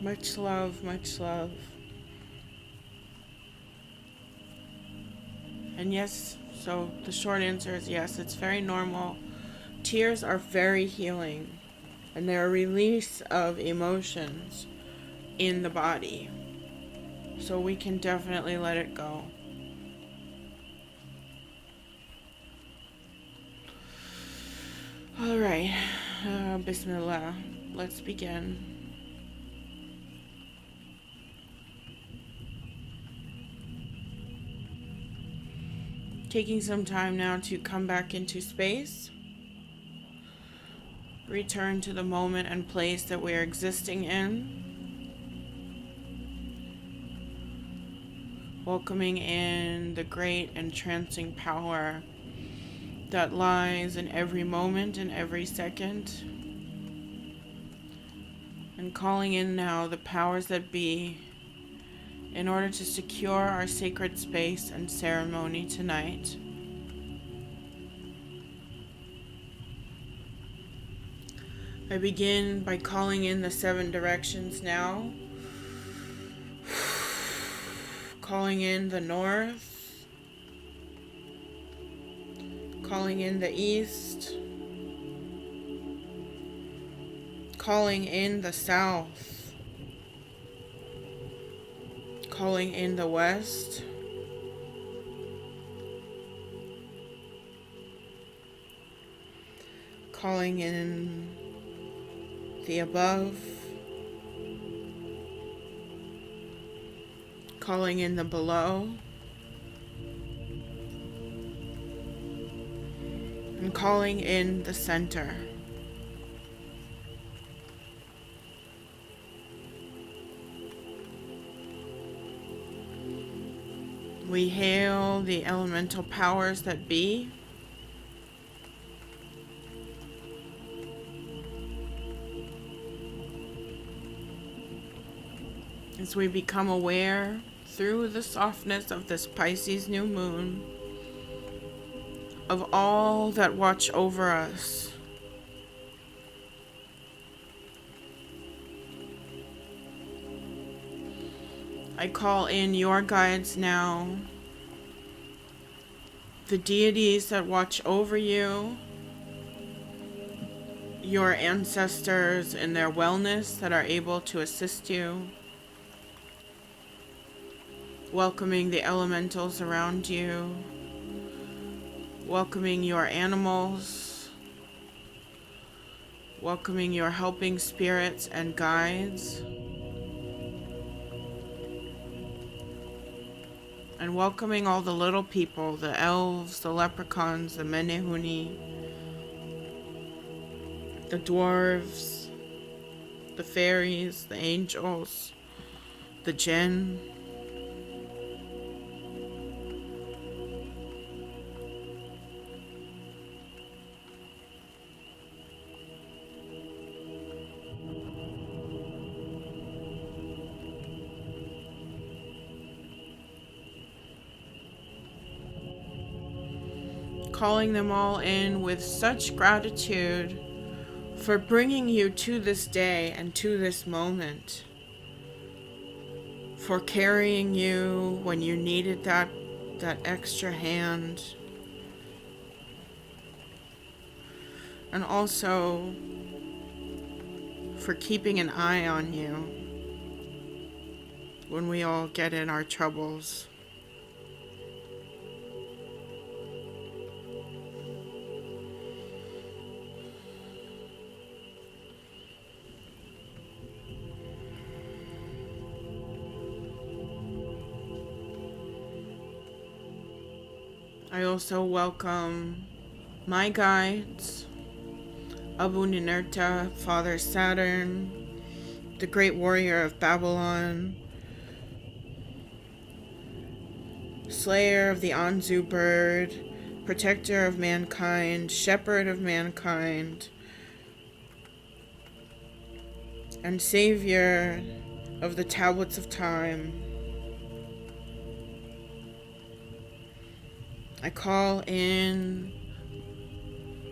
Much love, much love. And yes, so the short answer is yes, it's very normal. Tears are very healing, and they're a release of emotions in the body. So we can definitely let it go. All right, Bismillah, let's begin. Taking some time now to come back into space. Return to the moment and place that we are existing in. Welcoming in the great entrancing power that lies in every moment and every second. And calling in now the powers that be in order to secure our sacred space and ceremony tonight. I begin by calling in the 7 directions now. Calling in the north. Calling in the east. Calling in the south. Calling in the west. Calling in the above. Calling in the below. And calling in the center. We hail the elemental powers that be. As we become aware through the softness of this Pisces new moon of all that watch over us. I call in your guides now, the deities that watch over you, your ancestors in their wellness that are able to assist you, welcoming the elementals around you, welcoming your animals, welcoming your helping spirits and guides, and welcoming all the little people, the elves, the leprechauns, the menehune, the dwarves, the fairies, the angels, the jinn. Calling them all in with such gratitude for bringing you to this day and to this moment, for carrying you when you needed that extra hand, and also for keeping an eye on you when we all get in our troubles. I also welcome my guides, Abu Ninurta, Father Saturn, the great warrior of Babylon, slayer of the Anzu bird, protector of mankind, shepherd of mankind, and savior of the tablets of time. I call in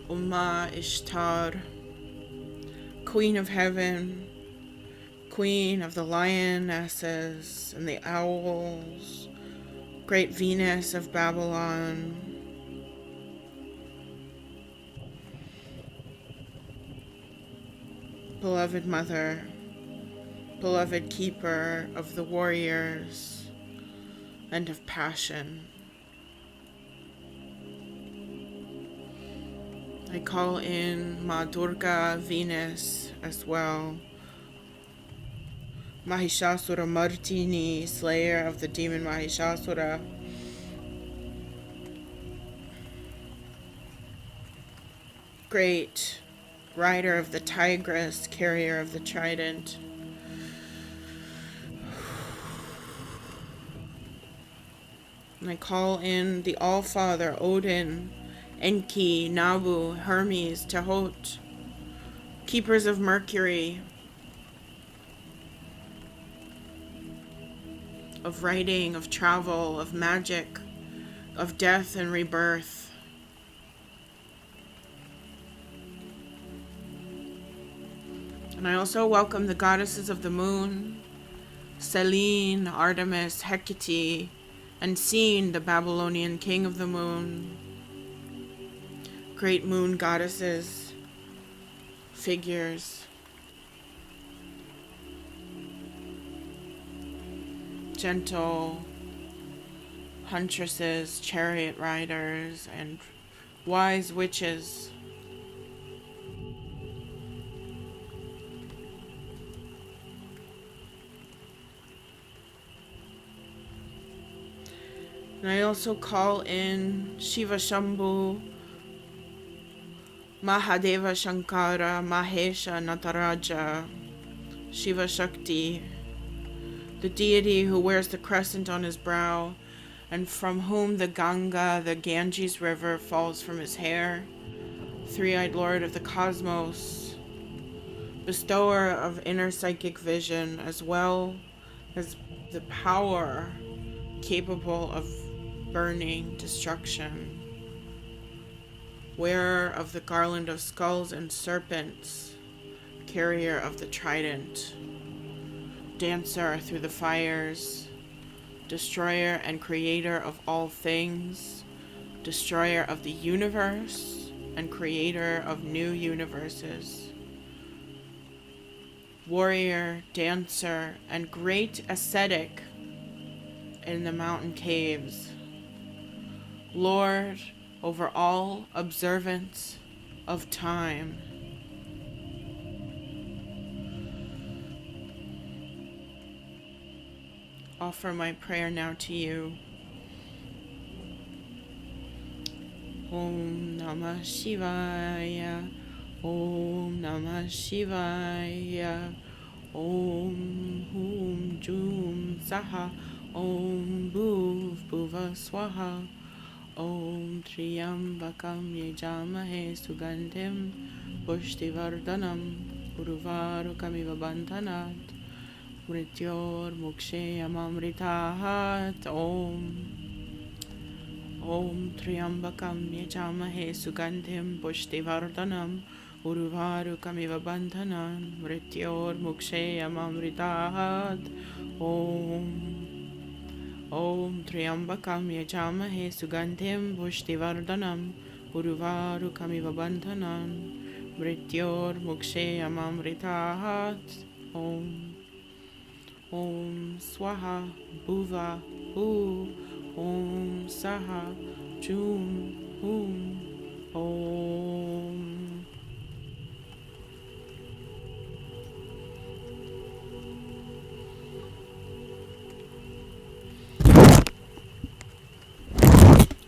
Ishtar, Queen of Heaven, Queen of the lionesses and the owls, great Venus of Babylon, beloved mother, beloved keeper of the warriors and of passion. I call in Ma Durga Venus as well, Mahishasura Mardini, slayer of the demon Mahishasura. Great rider of the tigress, carrier of the trident. And I call in the All-Father, Odin, Enki, Nabu, Hermes, Tehot, keepers of Mercury, of writing, of travel, of magic, of death and rebirth. And I also welcome the goddesses of the moon, Selene, Artemis, Hecate, and Sin, the Babylonian king of the moon. Great moon goddesses, figures, gentle huntresses, chariot riders, and wise witches. And I also call in Shiva Shambhu, Mahadeva Shankara, Mahesha Nataraja, Shiva Shakti, the deity who wears the crescent on his brow, and from whom the Ganga, the Ganges river, falls from his hair, three-eyed lord of the cosmos, bestower of inner psychic vision, as well as the power capable of burning destruction, wearer of the garland of skulls and serpents, carrier of the trident, dancer through the fires, destroyer and creator of all things, destroyer of the universe and creator of new universes, warrior, dancer, and great ascetic in the mountain caves, Lord over all observance of time. Offer my prayer now to you. Om Namah Shivaya, Om Namah Shivaya, Om Hum Jum Saha, Om Bhuv Bhuva Swaha, Om Triyambakam Yajamahe Sugandhim Pushtivardhanam Uruvarukamiva Bandhanat Mrityor Mukshe Amamritahat. Om Triyambakam Yajamahe Sugandhim Pushtivardhanam Uruvarukamiva Bandhanat Mrityor Mukshe Amamritahat. Om Triambakam Yajamahe Sugandhim Pushtivardhanam Uruvarukamiva Bandhanan Mrityor Mukshe Amamritahat. Om Swaha Bhuva Bhu, Om Saha Jum Hum, Om.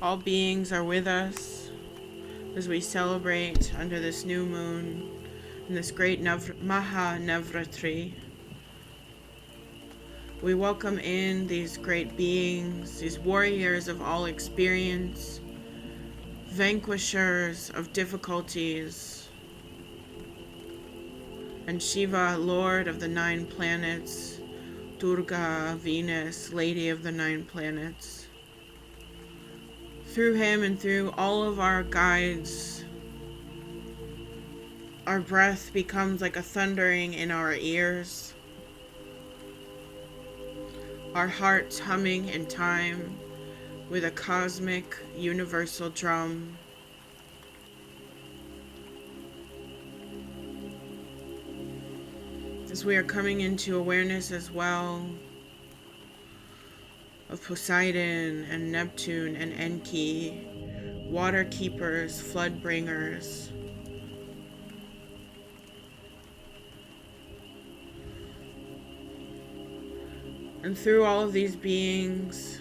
All beings are with us as we celebrate under this new moon in this great Maha Navratri. We welcome in these great beings, these warriors of all experience, vanquishers of difficulties, and Shiva, Lord of the 9 planets, Durga, Venus, Lady of the 9 planets. Through him and through all of our guides, our breath becomes like a thundering in our ears, our hearts humming in time with a cosmic universal drum. As we are coming into awareness as well of Poseidon and Neptune and Enki, water keepers, flood bringers. And through all of these beings,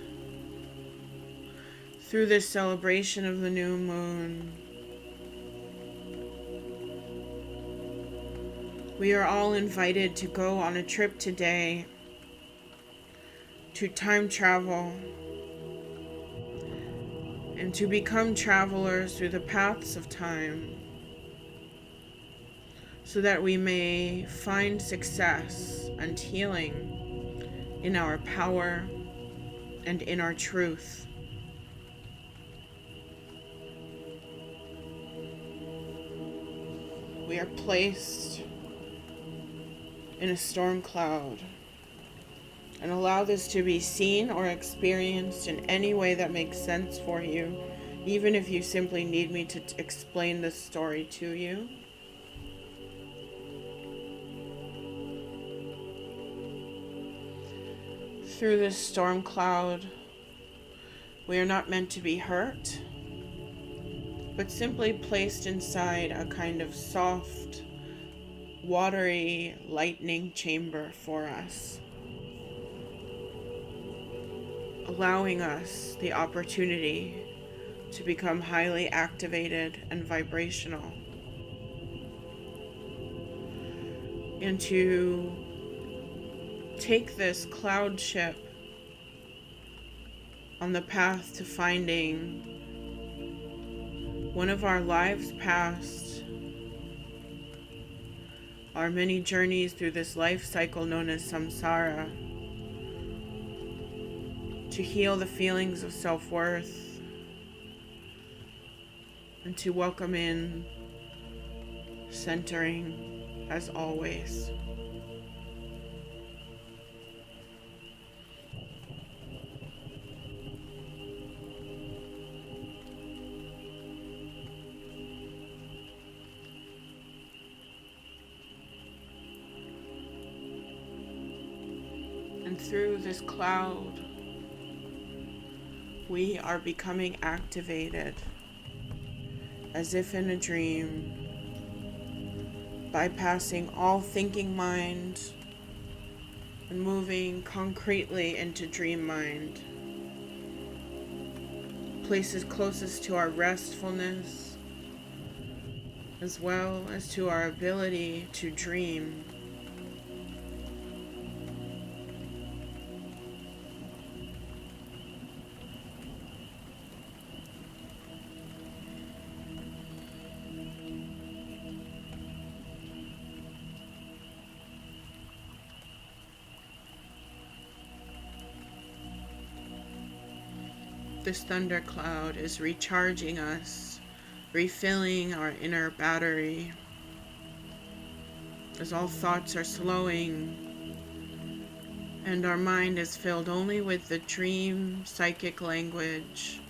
through this celebration of the new moon, we are all invited to go on a trip today to time travel and to become travelers through the paths of time, so that we may find success and healing in our power and in our truth. We are placed in a storm cloud, and allow this to be seen or experienced in any way that makes sense for you, even if you simply need me to explain this story to you. Through this storm cloud, we are not meant to be hurt, but simply placed inside a kind of soft, watery lightning chamber for us, allowing us the opportunity to become highly activated and vibrational, and to take this cloud ship on the path to finding one of our lives past, our many journeys through this life cycle known as samsara, to heal the feelings of self-worth and to welcome in centering as always. And through this cloud, we are becoming activated as if in a dream, bypassing all thinking mind and moving concretely into dream mind, places closest to our restfulness as well as to our ability to dream. This thundercloud is recharging us, refilling our inner battery, as all thoughts are slowing and our mind is filled only with the dream psychic language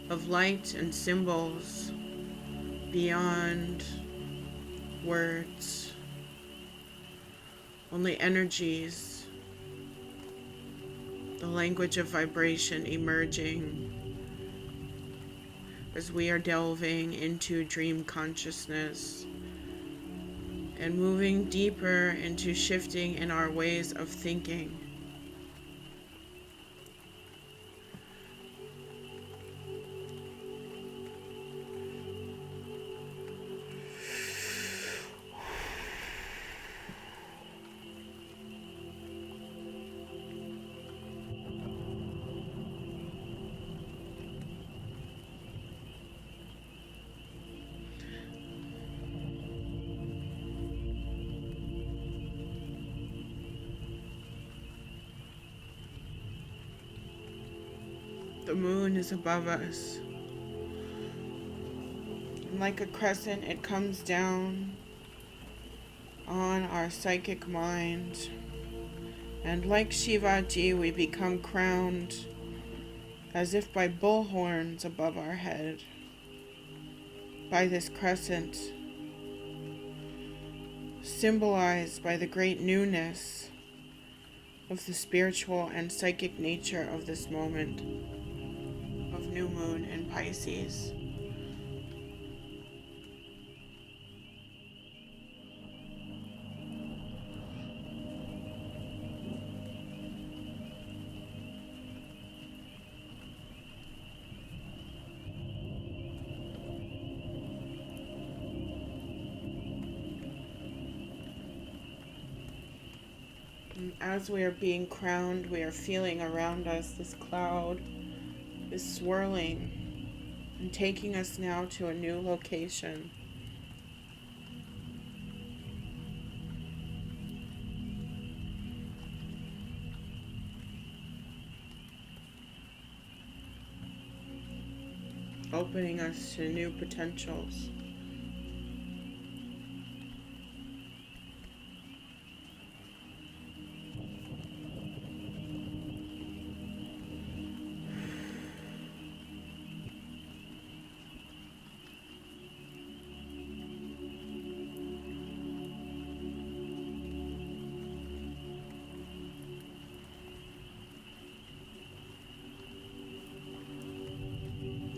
of light and symbols beyond words, only energies, the language of vibration emerging as we are delving into dream consciousness and moving deeper into shifting in our ways of thinking. The moon is above us, and like a crescent it comes down on our psychic mind, and like Shivaji we become crowned as if by bullhorns above our head, by this crescent, symbolized by the great newness of the spiritual and psychic nature of this moment of new moon in Pisces. And as we are being crowned, we are feeling around us this cloud is swirling and taking us now to a new location. Opening us to new potentials.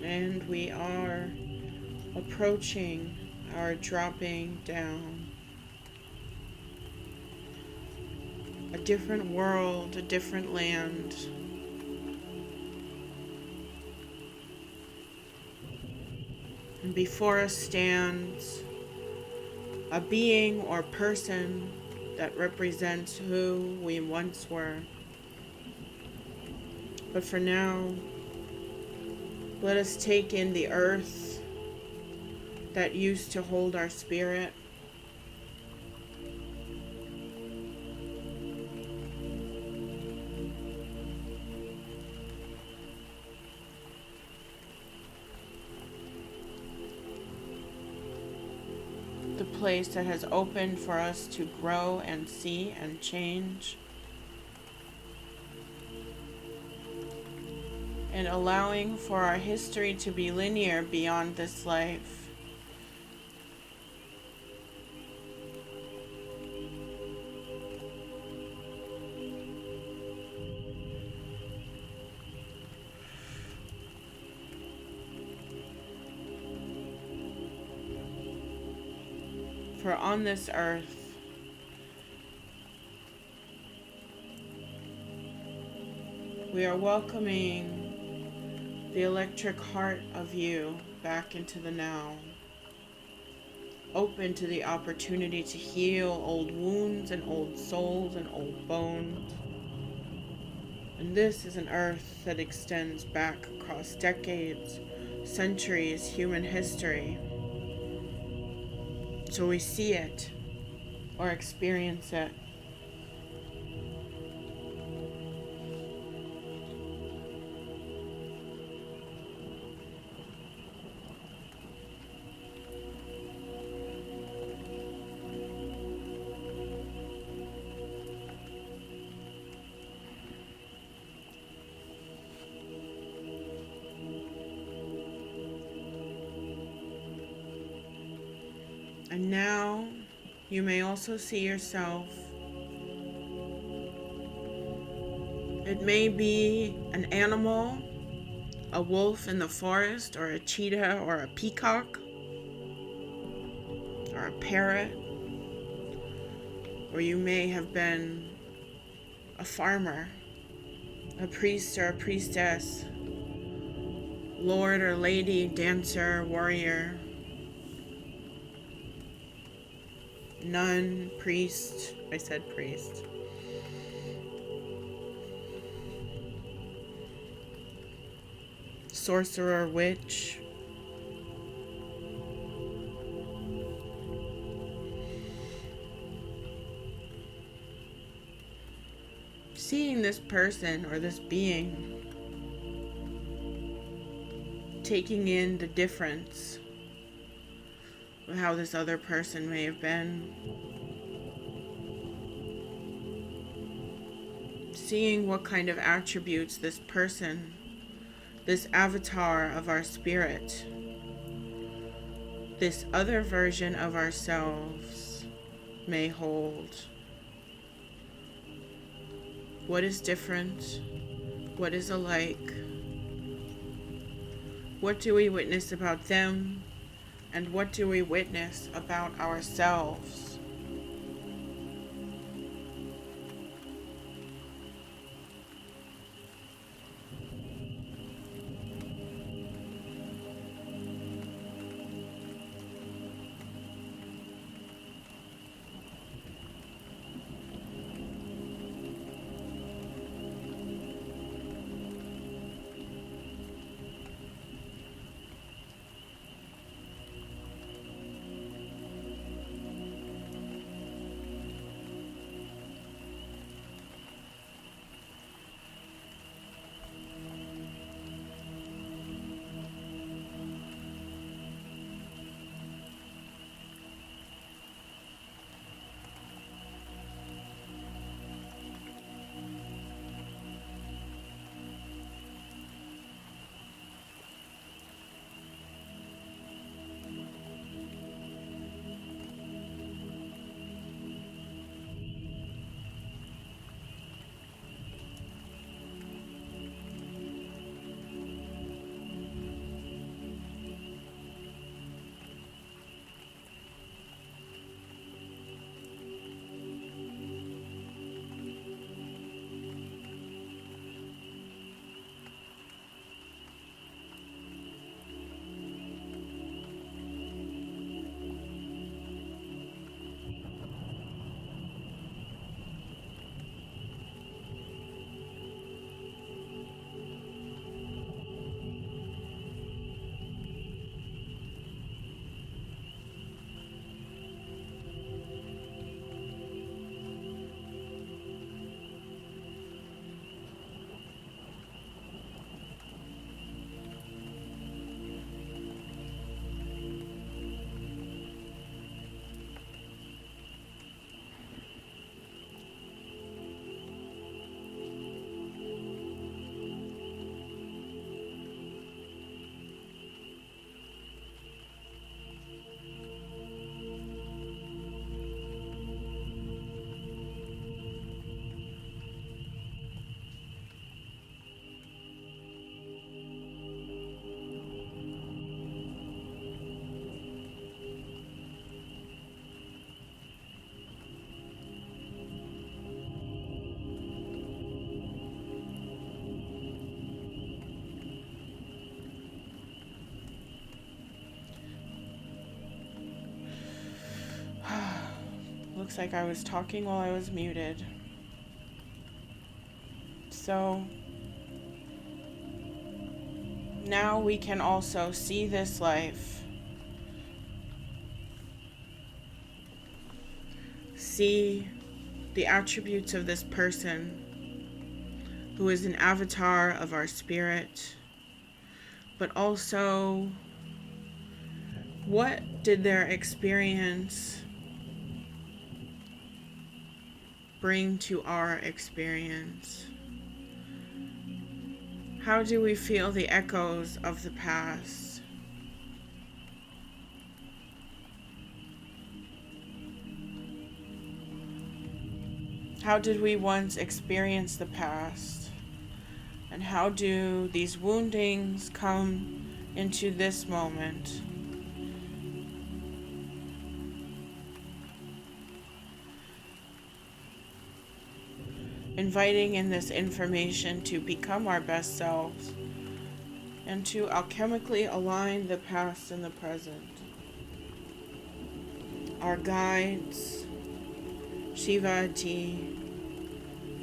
And we are approaching our dropping down. A different world, a different land. And before us stands a being or person that represents who we once were. But for now, let us take in the earth that used to hold our spirit. The place that has opened for us to grow and see and change. And allowing for our history to be linear beyond this life. For on this earth, we are welcoming the electric heart of you back into the now. Open to the opportunity to heal old wounds and old souls and old bones. And this is an earth that extends back across decades, centuries, human history. So we see it or experience it. And now you may also see yourself. It may be an animal, a wolf in the forest, or a cheetah, or a peacock, or a parrot. Or you may have been a farmer, a priest or a priestess, lord or lady, dancer, warrior, nun, priest. I said priest. Sorcerer, witch. Seeing this person or this being, taking in the difference of how this other person may have been, seeing what kind of attributes this person this avatar of our spirit, this other version of ourselves may hold? What is different? What is alike? What do we witness about them? And what do we witness about ourselves? Looks like I was talking while I was muted. So now we can also see this life, see the attributes of this person who is an avatar of our spirit, but also what did their experience bring to our experience? How do we feel the echoes of the past? How did we once experience the past? And how do these woundings come into this moment? Inviting in this information to become our best selves and to alchemically align the past and the present. Our guides, Shiva-Ati,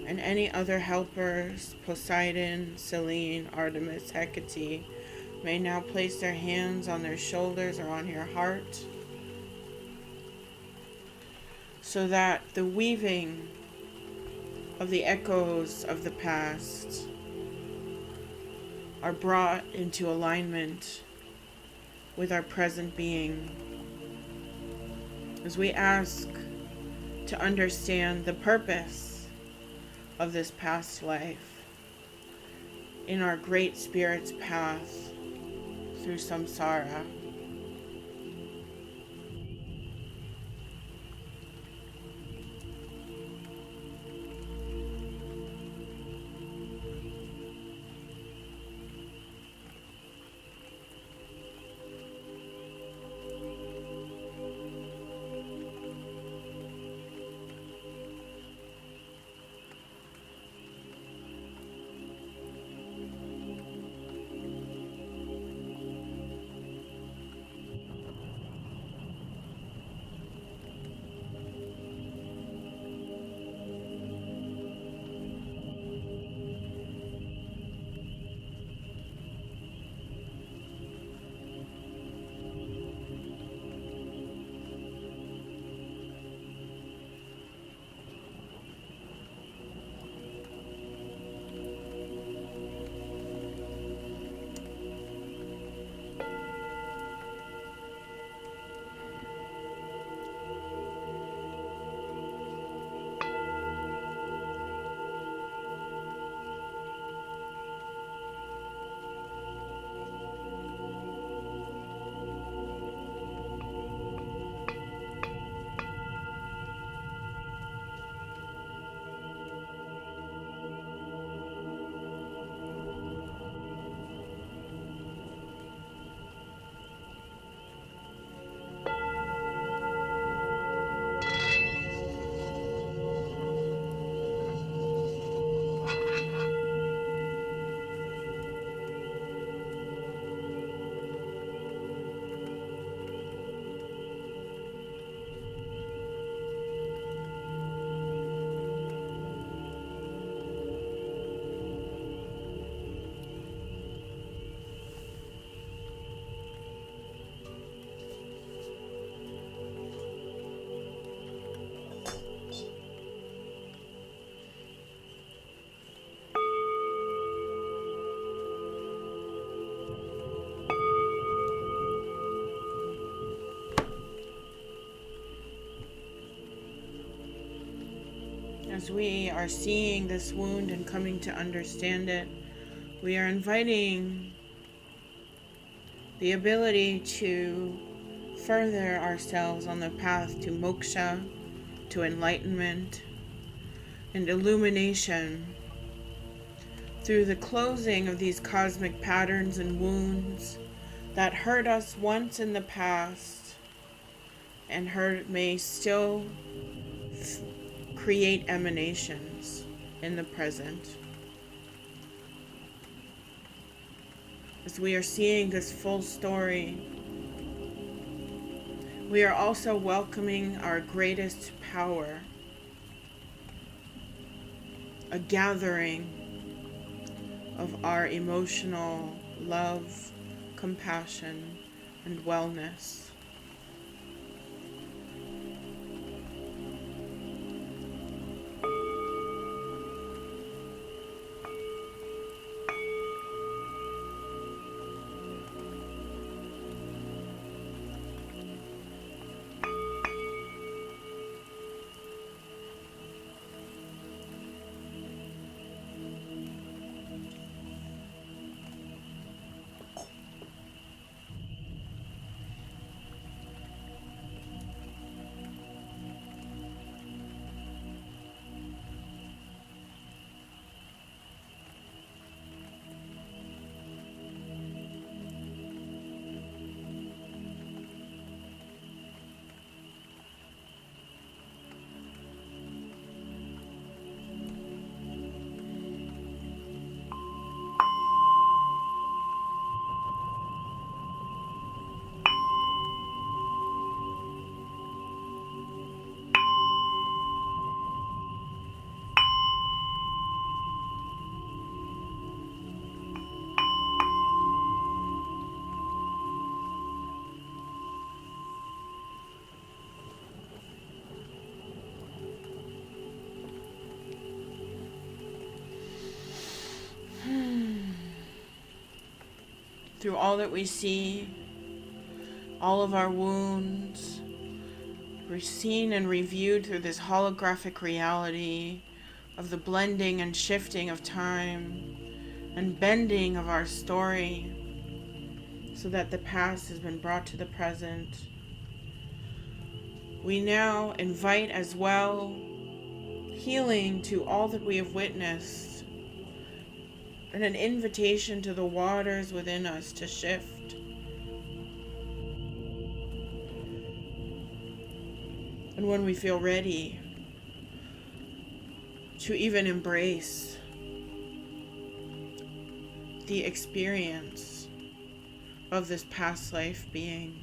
and any other helpers, Poseidon, Selene, Artemis, Hecate, may now place their hands on their shoulders or on your heart, so that the weaving of the echoes of the past are brought into alignment with our present being, as we ask to understand the purpose of this past life, in our great spirit's path through samsara. As we are seeing this wound and coming to understand it, we are inviting the ability to further ourselves on the path to moksha, to enlightenment, and illumination through the closing of these cosmic patterns and wounds that hurt us once in the past and may still create emanations in the present. As we are seeing this full story, we are also welcoming our greatest power, a gathering of our emotional love, compassion, and wellness. Through all that we see, all of our wounds, we're seen and reviewed through this holographic reality of the blending and shifting of time and bending of our story so that the past has been brought to the present. We now invite as well healing to all that we have witnessed and an invitation to the waters within us to shift. And when we feel ready to even embrace the experience of this past life being,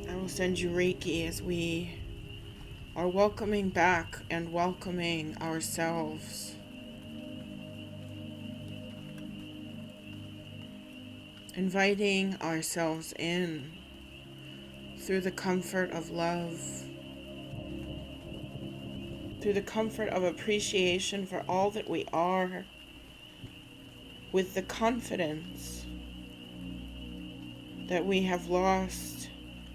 I will send you Reiki as we are welcoming back and welcoming ourselves. Inviting ourselves in through the comfort of love, through the comfort of appreciation for all that we are, with the confidence that we have lost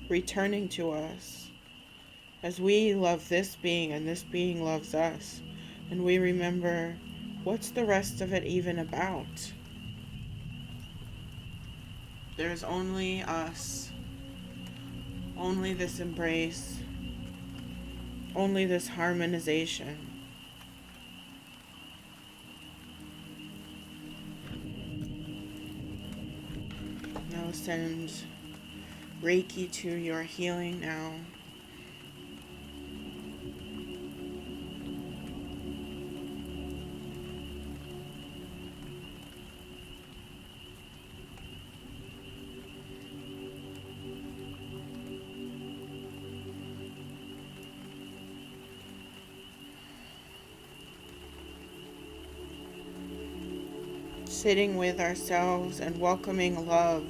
returning to us as we love this being and this being loves us, and we remember, what's the rest of it even about? There's only us, only this embrace, only this harmonization. Now send Reiki to your healing now. Sitting with ourselves and welcoming love,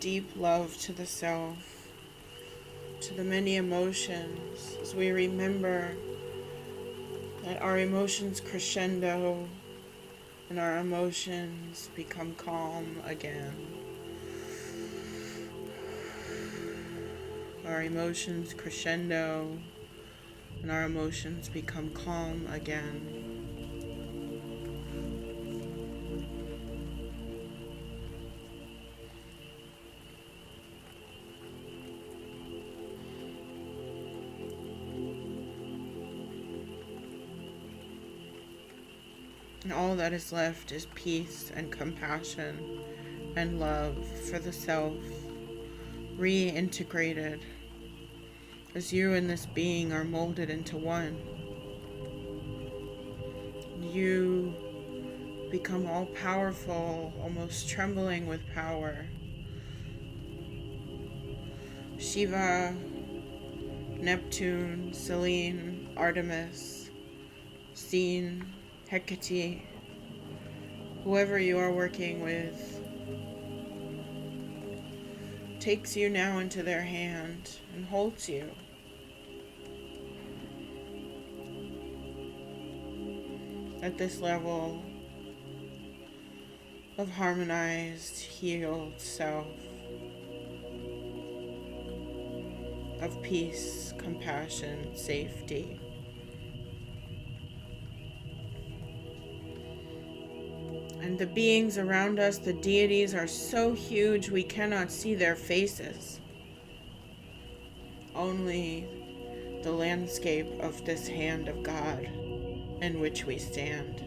deep love to the self, to the many emotions, as we remember that our emotions crescendo and our emotions become calm again. Our emotions crescendo and our emotions become calm again. And all that is left is peace and compassion and love for the self, reintegrated as you and this being are molded into one. You become all powerful, almost trembling with power. Shiva, Neptune, Selene, Artemis, Seen, Hecate, whoever you are working with, takes you now into their hand and holds you. At this level of harmonized, healed self, of peace, compassion, safety. And the beings around us, the deities, are so huge we cannot see their faces. Only the landscape of this hand of God in which we stand.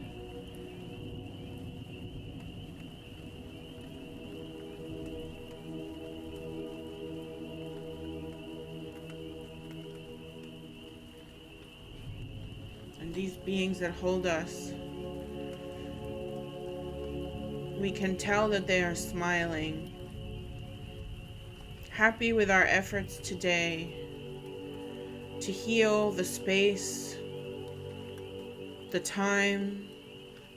And these beings that hold us, we can tell that they are smiling, happy with our efforts today to heal the space, the time,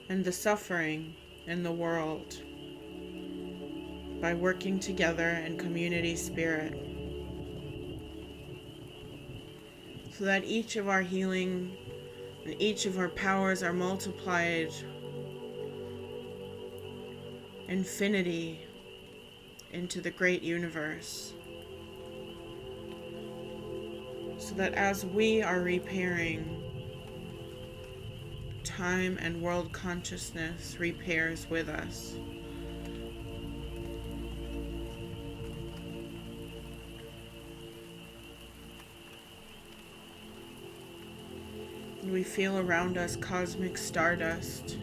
and the suffering in the world by working together in community spirit, so that each of our healing and each of our powers are multiplied infinity into the great universe, so that as we are repairing, time and world consciousness repairs with us. And we feel around us cosmic stardust.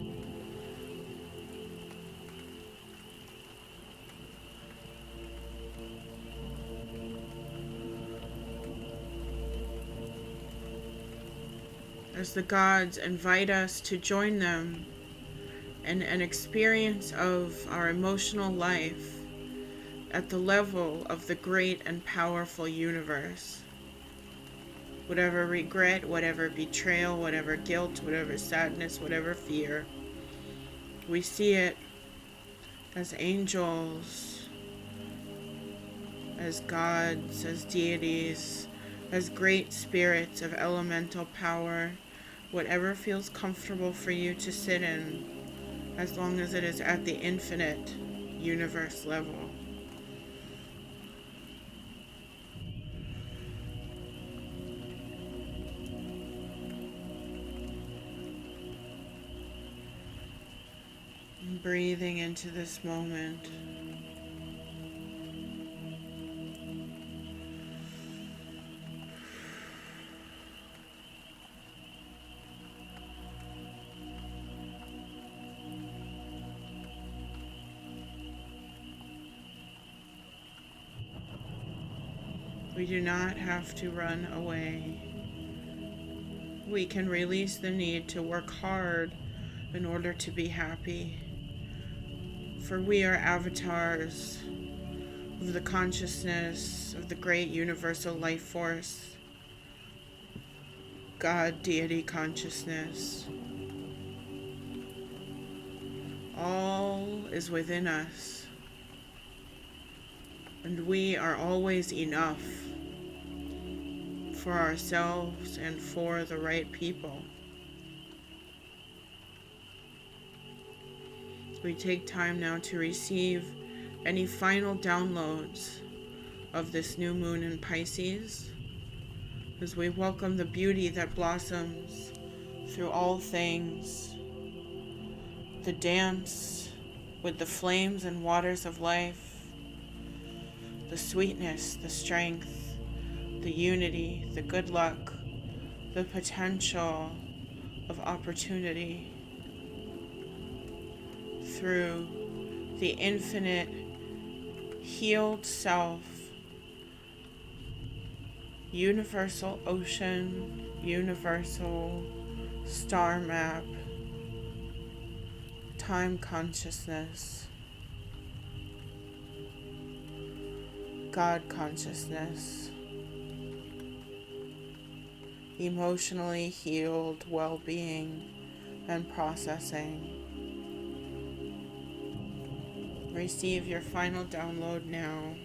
As the gods invite us to join them in an experience of our emotional life at the level of the great and powerful universe. Whatever regret, whatever betrayal, whatever guilt, whatever sadness, whatever fear, we see it as angels, as gods, as deities, as great spirits of elemental power, whatever feels comfortable for you to sit in, as long as it is at the infinite universe level. And breathing into this moment. We do not have to run away. We can release the need to work hard in order to be happy. For we are avatars of the consciousness of the great universal life force, God, deity consciousness. All is within us, and we are always enough for ourselves and for the right people. We take time now to receive any final downloads of this new moon in Pisces, as we welcome the beauty that blossoms through all things, the dance with the flames and waters of life, the sweetness, the strength, the unity, the good luck, the potential of opportunity through the infinite healed self, universal ocean, universal star map, time consciousness, God consciousness, emotionally healed well-being and processing. Receive your final download now.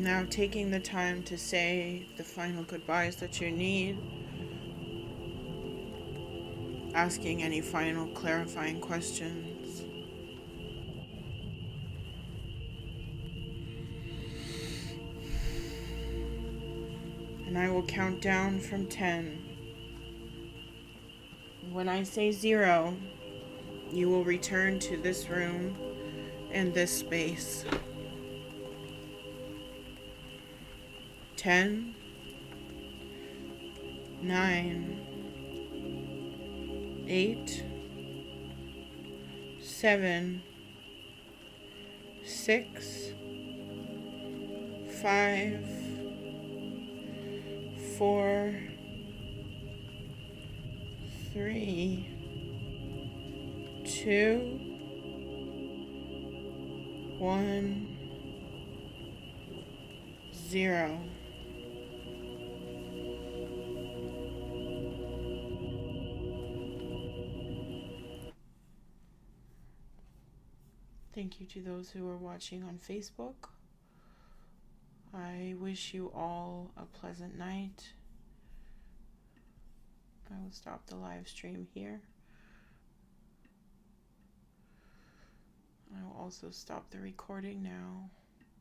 Now taking the time to say the final goodbyes that you need, asking any final clarifying questions. And I will count down from 10. When I say 0, you will return to this room and this space. 10, 9, 8, 7, 6, 5, 4, 3, 2, 1, 0. Thank you to those who are watching on Facebook. I wish you all a pleasant night. I will stop the live stream here. I will also stop the recording now.